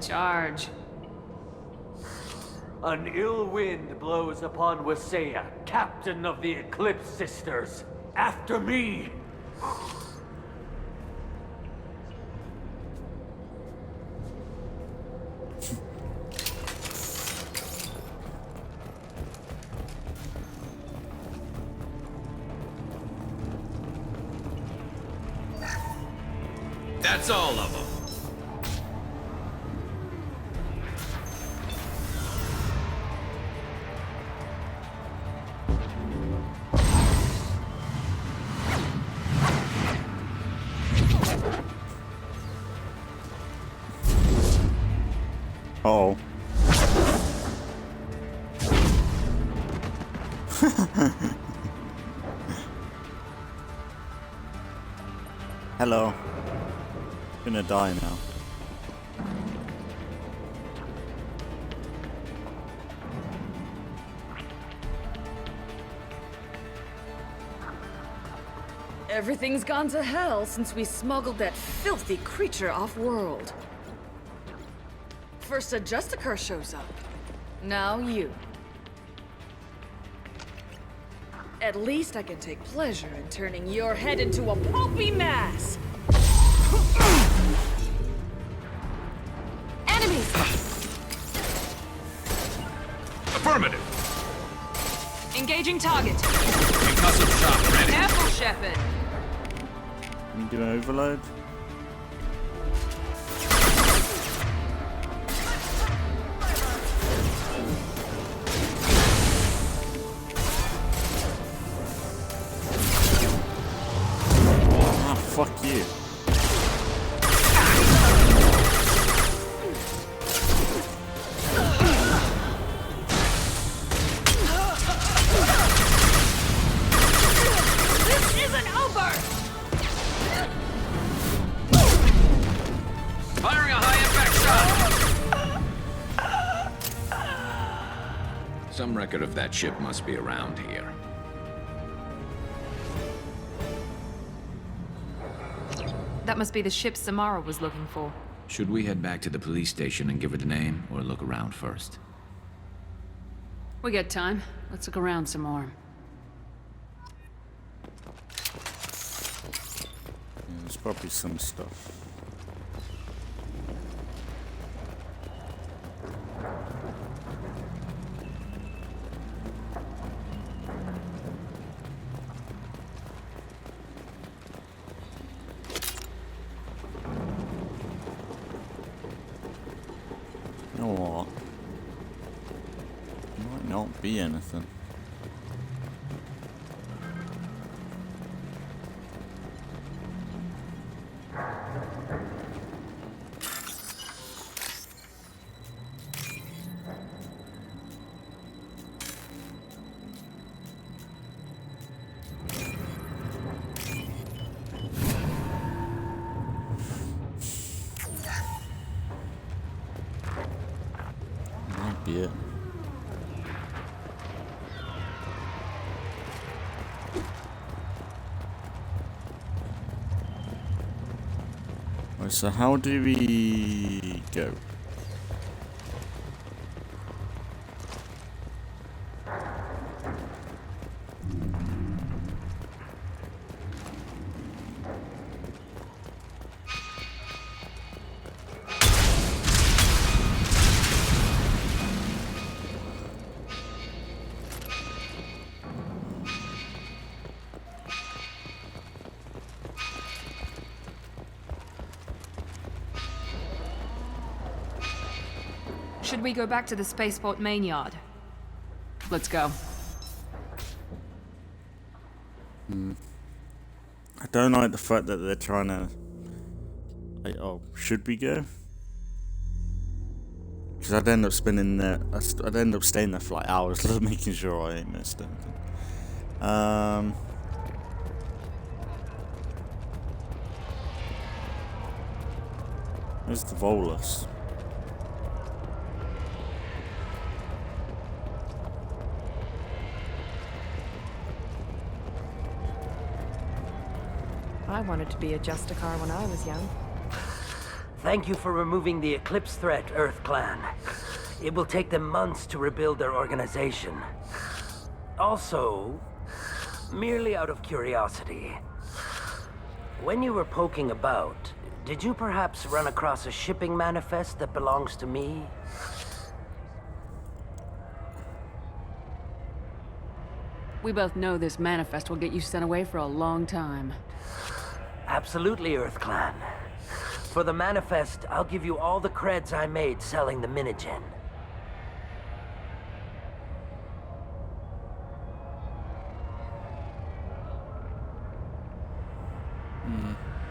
I: Charge.
R: An ill wind blows upon Wasea, captain of the Eclipse Sisters. After me!
G: That's all of them.
A: Oh. Hello. Gonna die now.
C: Everything's gone to hell since we smuggled that filthy creature off-world. First a JUSTICAR shows up. Now you. At least I can take pleasure in turning your head into a pulpy mass!
P: Enemies!
G: Affirmative.
D: Engaging target.
G: Concussive shock ready.
D: Careful, Shepard.
A: Can you do an overload? Fuck you.
J: This isn't over!
G: Firing a high impact shot!
M: Some record of that ship must be around here.
D: That must be the ship Samara was looking for.
M: Should we head back to the police station and give her the name, or look around first?
I: We got time. Let's look around some more.
A: There's probably some stuff. You know what? Might not be anything. Might be it. Right, so how do we go?
D: should we go back to the spaceport main yard?
I: Let's go.
A: I don't like the fact that they're trying to... Like, oh, should we go? Because I'd end up spending there... I'd end up staying there for like hours, making sure I ain't missed anything. Where's the Volus?
L: I wanted to be a Justicar when I was young.
O: Thank you for removing the Eclipse threat, Earth Clan. It will take them months to rebuild their organization. Also, merely out of curiosity, when you were poking about, did you perhaps run across a shipping manifest that belongs to me?
I: We both know this manifest will get you sent away for a long time.
O: Absolutely, Earth Clan. For the manifest, I'll give you all the creds I made selling the Minigen.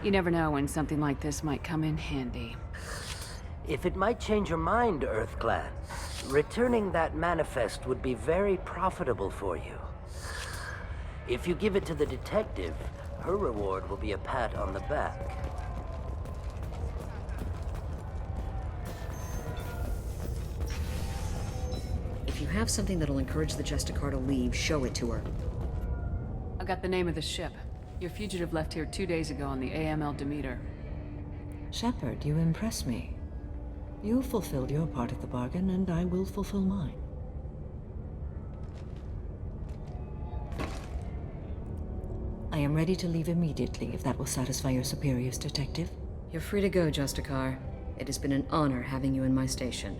I: You never know when something like this might come in handy.
O: If it might change your mind, Earth Clan, returning that manifest would be very profitable for you. If you give it to the detective, her reward will be a pat on the back.
C: If you have something that'll encourage the Justicar to leave, show it to her.
I: I got the name of the ship. Your fugitive left here 2 days ago on the AML Demeter.
B: Shepard, you impress me. You fulfilled your part of the bargain, and I will fulfill mine. I am ready to leave immediately, if that will satisfy your superiors, Detective.
C: You're free to go, Justicar. It has been an honor having you in my station.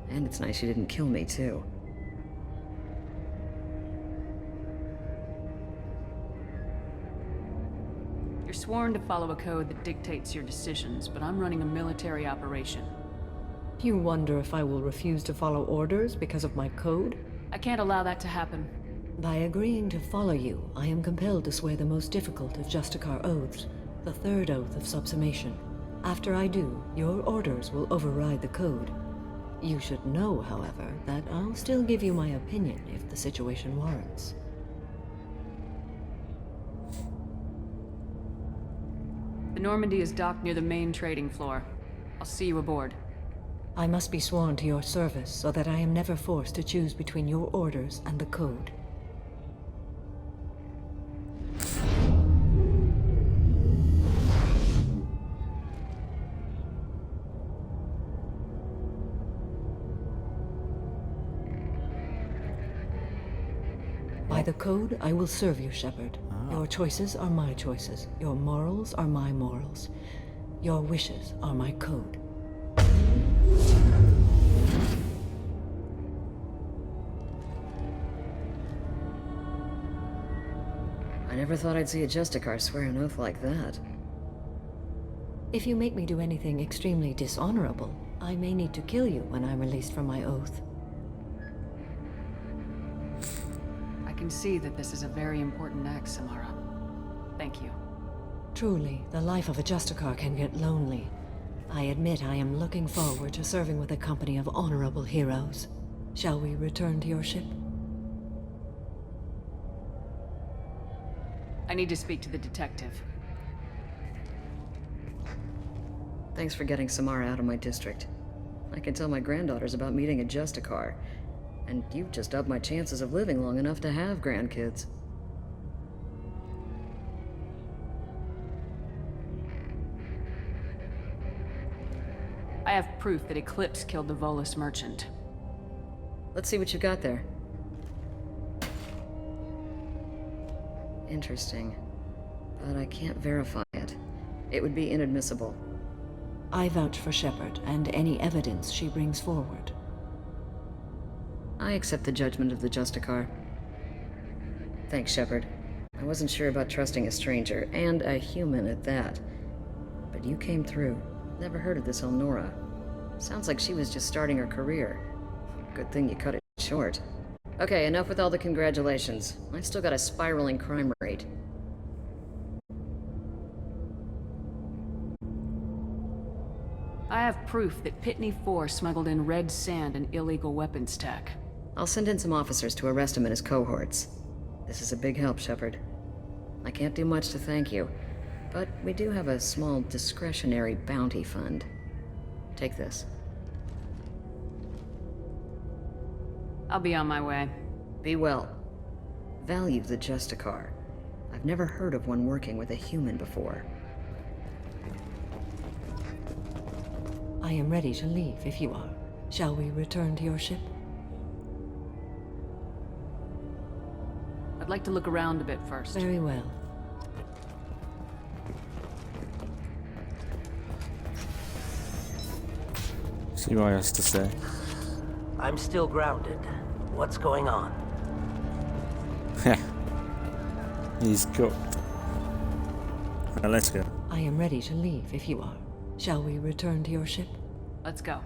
C: And it's nice you didn't kill me, too.
I: You're sworn to follow a code that dictates your decisions, but I'm running a military operation.
B: You wonder if I will refuse to follow orders because of my code?
I: I can't allow that to happen.
B: By agreeing to follow you, I am compelled to swear the most difficult of Justicar oaths, the third oath of subsumation. After I do, your orders will override the code. You should know, however, that I'll still give you my opinion if the situation warrants.
I: The Normandy is docked near the main trading floor. I'll see you aboard.
B: I must be sworn to your service so that I am never forced to choose between your orders and the code. By the code, I will serve you, Shepard. Your choices are my choices. Your morals are my morals. Your wishes are my code.
C: I never thought I'd see a Justicar swear an oath like that.
B: If you make me do anything extremely dishonorable, I may need to kill you when I'm released from my oath.
I: I can see that this is a very important act, Samara. Thank you.
B: Truly, the life of a Justicar can get lonely. I admit I am looking forward to serving with a company of honorable heroes. Shall we return to your ship?
I: I need to speak to the detective.
C: Thanks for getting Samara out of my district. I can tell my granddaughters about meeting a Justicar. And you've just upped my chances of living long enough to have grandkids.
I: I have proof that Eclipse killed the Volus merchant.
C: Let's see what you got there. Interesting. But I can't verify it. It would be inadmissible.
B: I vouch for Shepard and any evidence she brings forward.
C: I accept the judgment of the Justicar. Thanks, Shepard. I wasn't sure about trusting a stranger, and a human at that. But you came through. Never heard of this Elnora. Sounds like she was just starting her career. Good thing you cut it short. Okay, enough with all the congratulations. I've still got a spiraling crime rate.
I: I have proof that Pitney 4 smuggled in red sand and illegal weapons tech.
C: I'll send in some officers to arrest him and his cohorts. This is a big help, Shepard. I can't do much to thank you, but we do have a small discretionary bounty fund. Take this.
I: I'll be on my way.
C: Be well. Value the Justicar. I've never heard of one working with a human before.
S: I am ready to leave if you are. Shall we return to your ship?
I: I'd like to look around a bit first.
S: Very well.
A: See what he has to say.
O: I'm still grounded. What's going on?
A: He's cooked. Now let's go.
S: I am ready to leave if you are. Shall we return to your ship?
I: Let's go.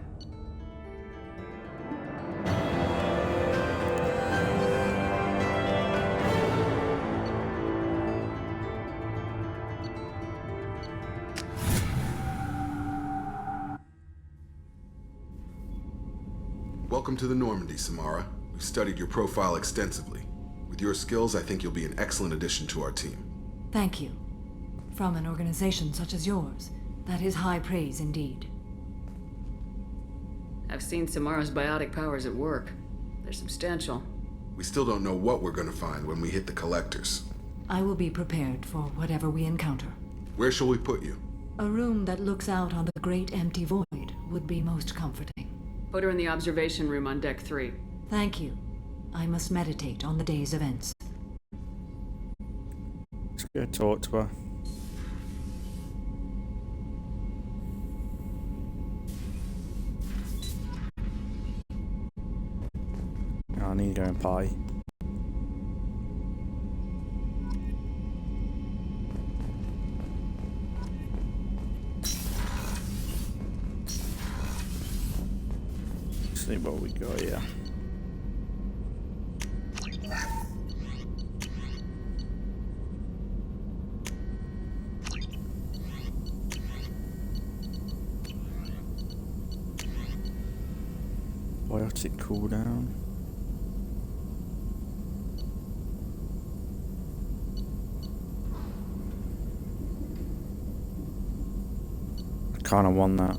V: Welcome to the Normandy, Samara. We've studied your profile extensively. With your skills, I think you'll be an excellent addition to our team.
S: Thank you. From an organization such as yours, that is high praise indeed.
I: I've seen Samara's biotic powers at work. They're substantial.
V: We still don't know what we're going to find when we hit the collectors.
S: I will be prepared for whatever we encounter.
V: Where shall we put you?
S: A room that looks out on the great empty void would be most comforting.
I: Put her in the observation room on Deck 3.
S: Thank you. I must meditate on the day's events.
A: Let's go talk to her. I need to go and party. See what we got here. Biotic cooldown. I kinda want that.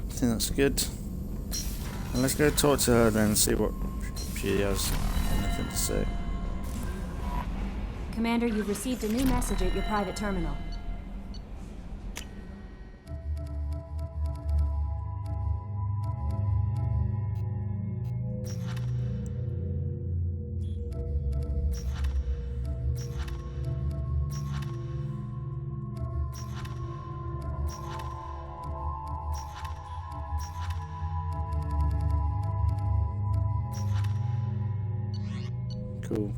A: I think that's good. And let's go talk to her then and see what she has anything to say.
W: Commander, you've received a new message at your private terminal.
A: Cool.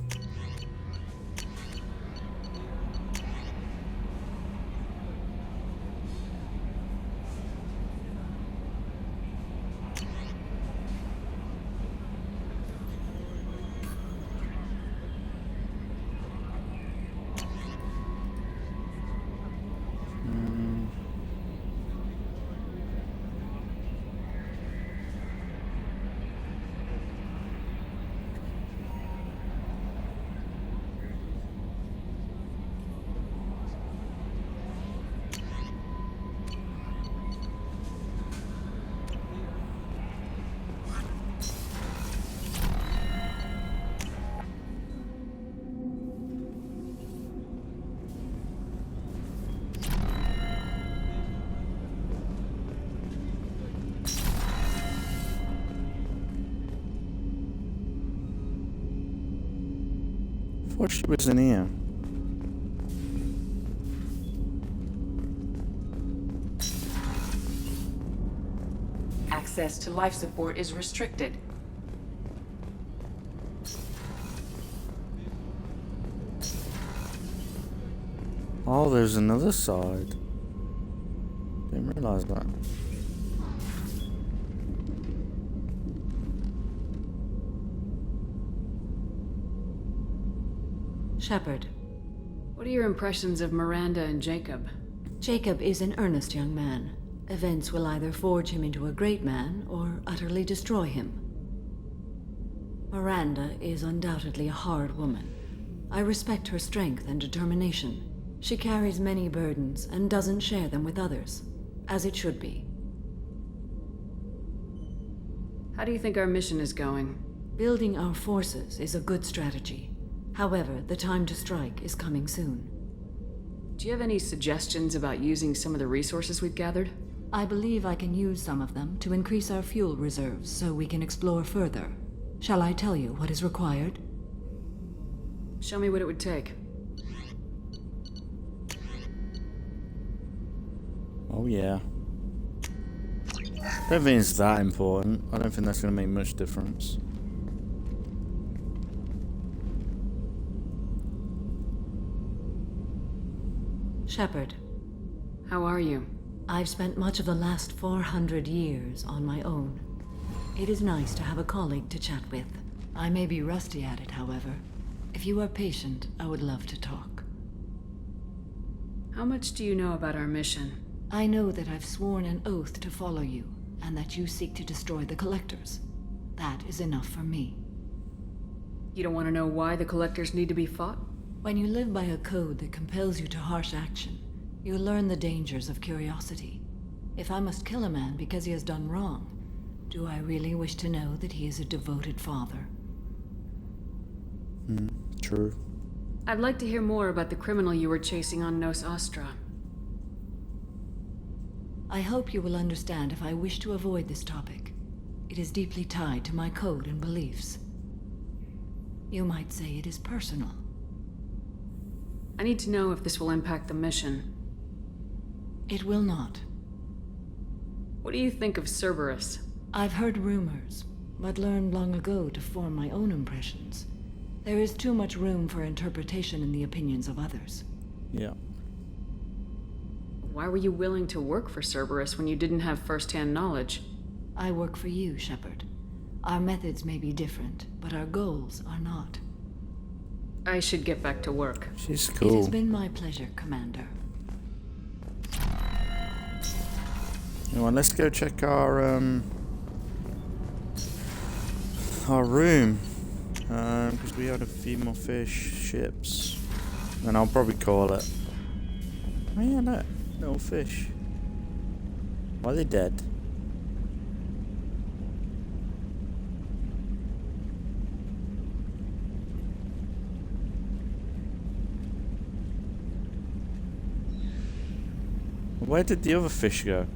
A: thought she was in here.
I: Access to life support is restricted.
A: Oh, there's another side. Didn't realize that.
B: Shepard.
I: What are your impressions of Miranda and Jacob?
B: Jacob is an earnest young man. Events will either forge him into a great man or utterly destroy him. Miranda is undoubtedly a hard woman. I respect her strength and determination. She carries many burdens and doesn't share them with others, as it should be.
I: How do you think our mission is going?
B: Building our forces is a good strategy. However, the time to strike is coming soon.
I: Do you have any suggestions about using some of the resources we've gathered?
B: I believe I can use some of them to increase our fuel reserves so we can explore further. Shall I tell you what is required?
I: Show me what it would take.
A: Oh yeah. I don't think it's that important. I don't think that's going to make much difference.
B: Shepard.
I: How are you?
B: I've spent much of the last 400 years on my own. It is nice to have a colleague to chat with. I may be rusty at it, however. If you are patient, I would love to talk.
I: How much do you know about our mission?
B: I know that I've sworn an oath to follow you, and that you seek to destroy the Collectors. That is enough for me.
I: You don't want to know why the Collectors need to be fought?
B: When you live by a code that compels you to harsh action, you learn the dangers of curiosity. If I must kill a man because he has done wrong, do I really wish to know that he is a devoted father?
A: True.
I: I'd like to hear more about the criminal you were chasing on Nos Astra.
B: I hope you will understand if I wish to avoid this topic. It is deeply tied to my code and beliefs. You might say it is personal.
I: I need to know if this will impact the mission.
B: It will not.
I: What do you think of Cerberus?
B: I've heard rumors, but learned long ago to form my own impressions. There is too much room for interpretation in the opinions of others.
A: Yeah.
I: Why were you willing to work for Cerberus when you didn't have first-hand knowledge?
B: I work for you, Shepard. Our methods may be different, but our goals are not.
I: I should get back to work.
A: She's cool.
B: It has been my pleasure, Commander.
A: Well, let's go check our room. Because we had a few more fish ships. And I'll probably call it. Oh yeah, no. Little fish. Why are they dead? Where did the other fish go?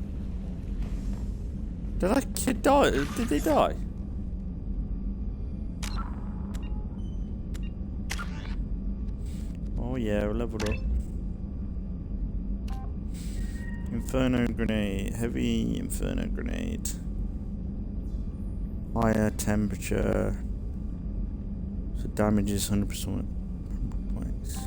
A: Did that kid die? Did they die? Oh yeah, we leveled up. Inferno grenade, heavy inferno grenade. Higher temperature. So damage is 100% points.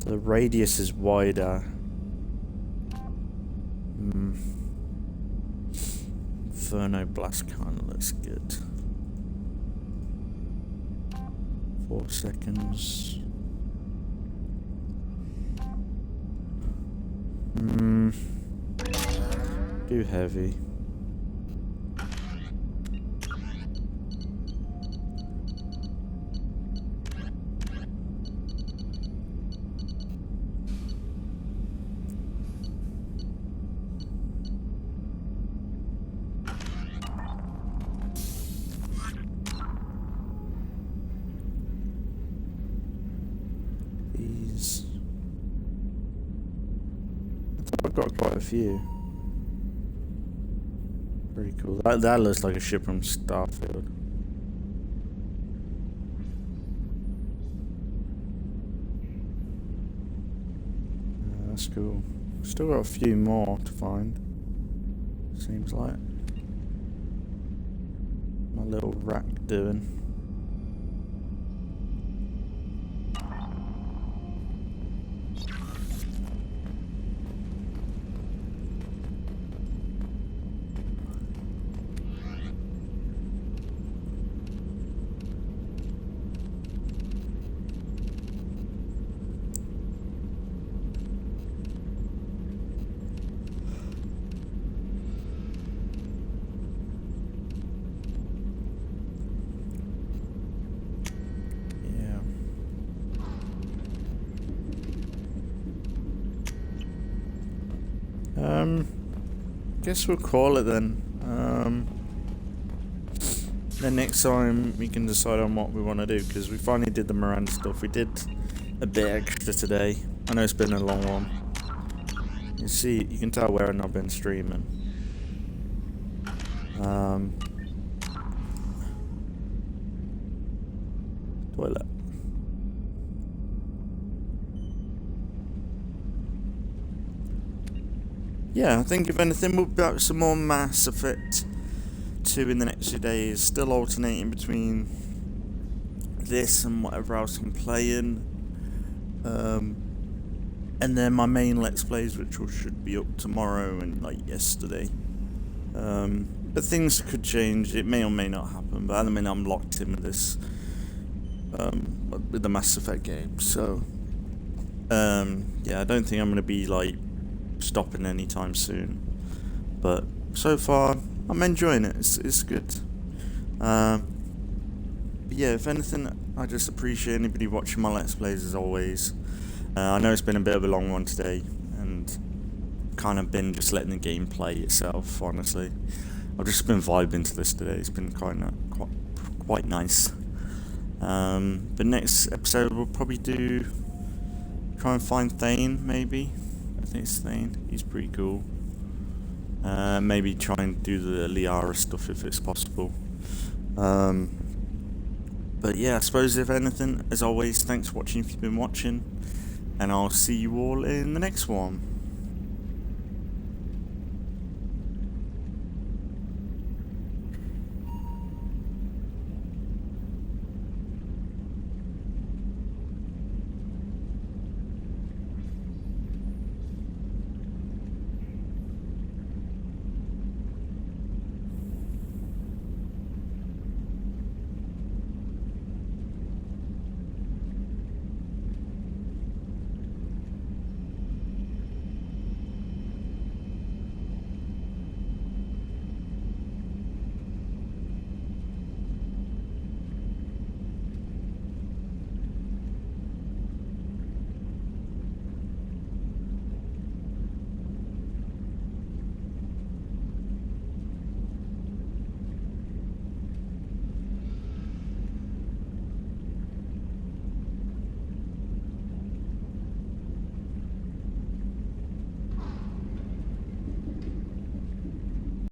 A: The radius is wider. Inferno blast kind of looks good. 4 seconds. Too heavy. these. I thought I got quite a few. Pretty cool. That looks like a ship from Starfield. That's cool. Still got a few more to find. Seems like. My little rack doing. Guess we'll call it then. Then next time we can decide on what we want to do, because we finally did the Miranda stuff. We did a bit extra today. I know it's been a long one. You see, you can tell where I've not been streaming. Toilet. Yeah, I think if anything we'll be back with some more Mass Effect 2 in the next few days, still alternating between this and whatever else I'm playing. And then my main Let's Plays, which should be up tomorrow and like yesterday. But things could change, it may or may not happen, but at the minute I'm locked in with this, with the Mass Effect game, so yeah, I don't think I'm going to be like stopping anytime soon, but so far I'm enjoying it. It's good. But yeah, if anything, I just appreciate anybody watching my Let's Plays as always. I know it's been a bit of a long one today, and kind of been just letting the game play itself. Honestly, I've just been vibing to this today. It's been quite nice. But next episode we'll probably try and find Thane, maybe. I think it's Thane. He's pretty cool. Maybe try and do the Liara stuff if it's possible. But yeah, I suppose if anything, as always, thanks for watching if you've been watching, and I'll see you all in the next one.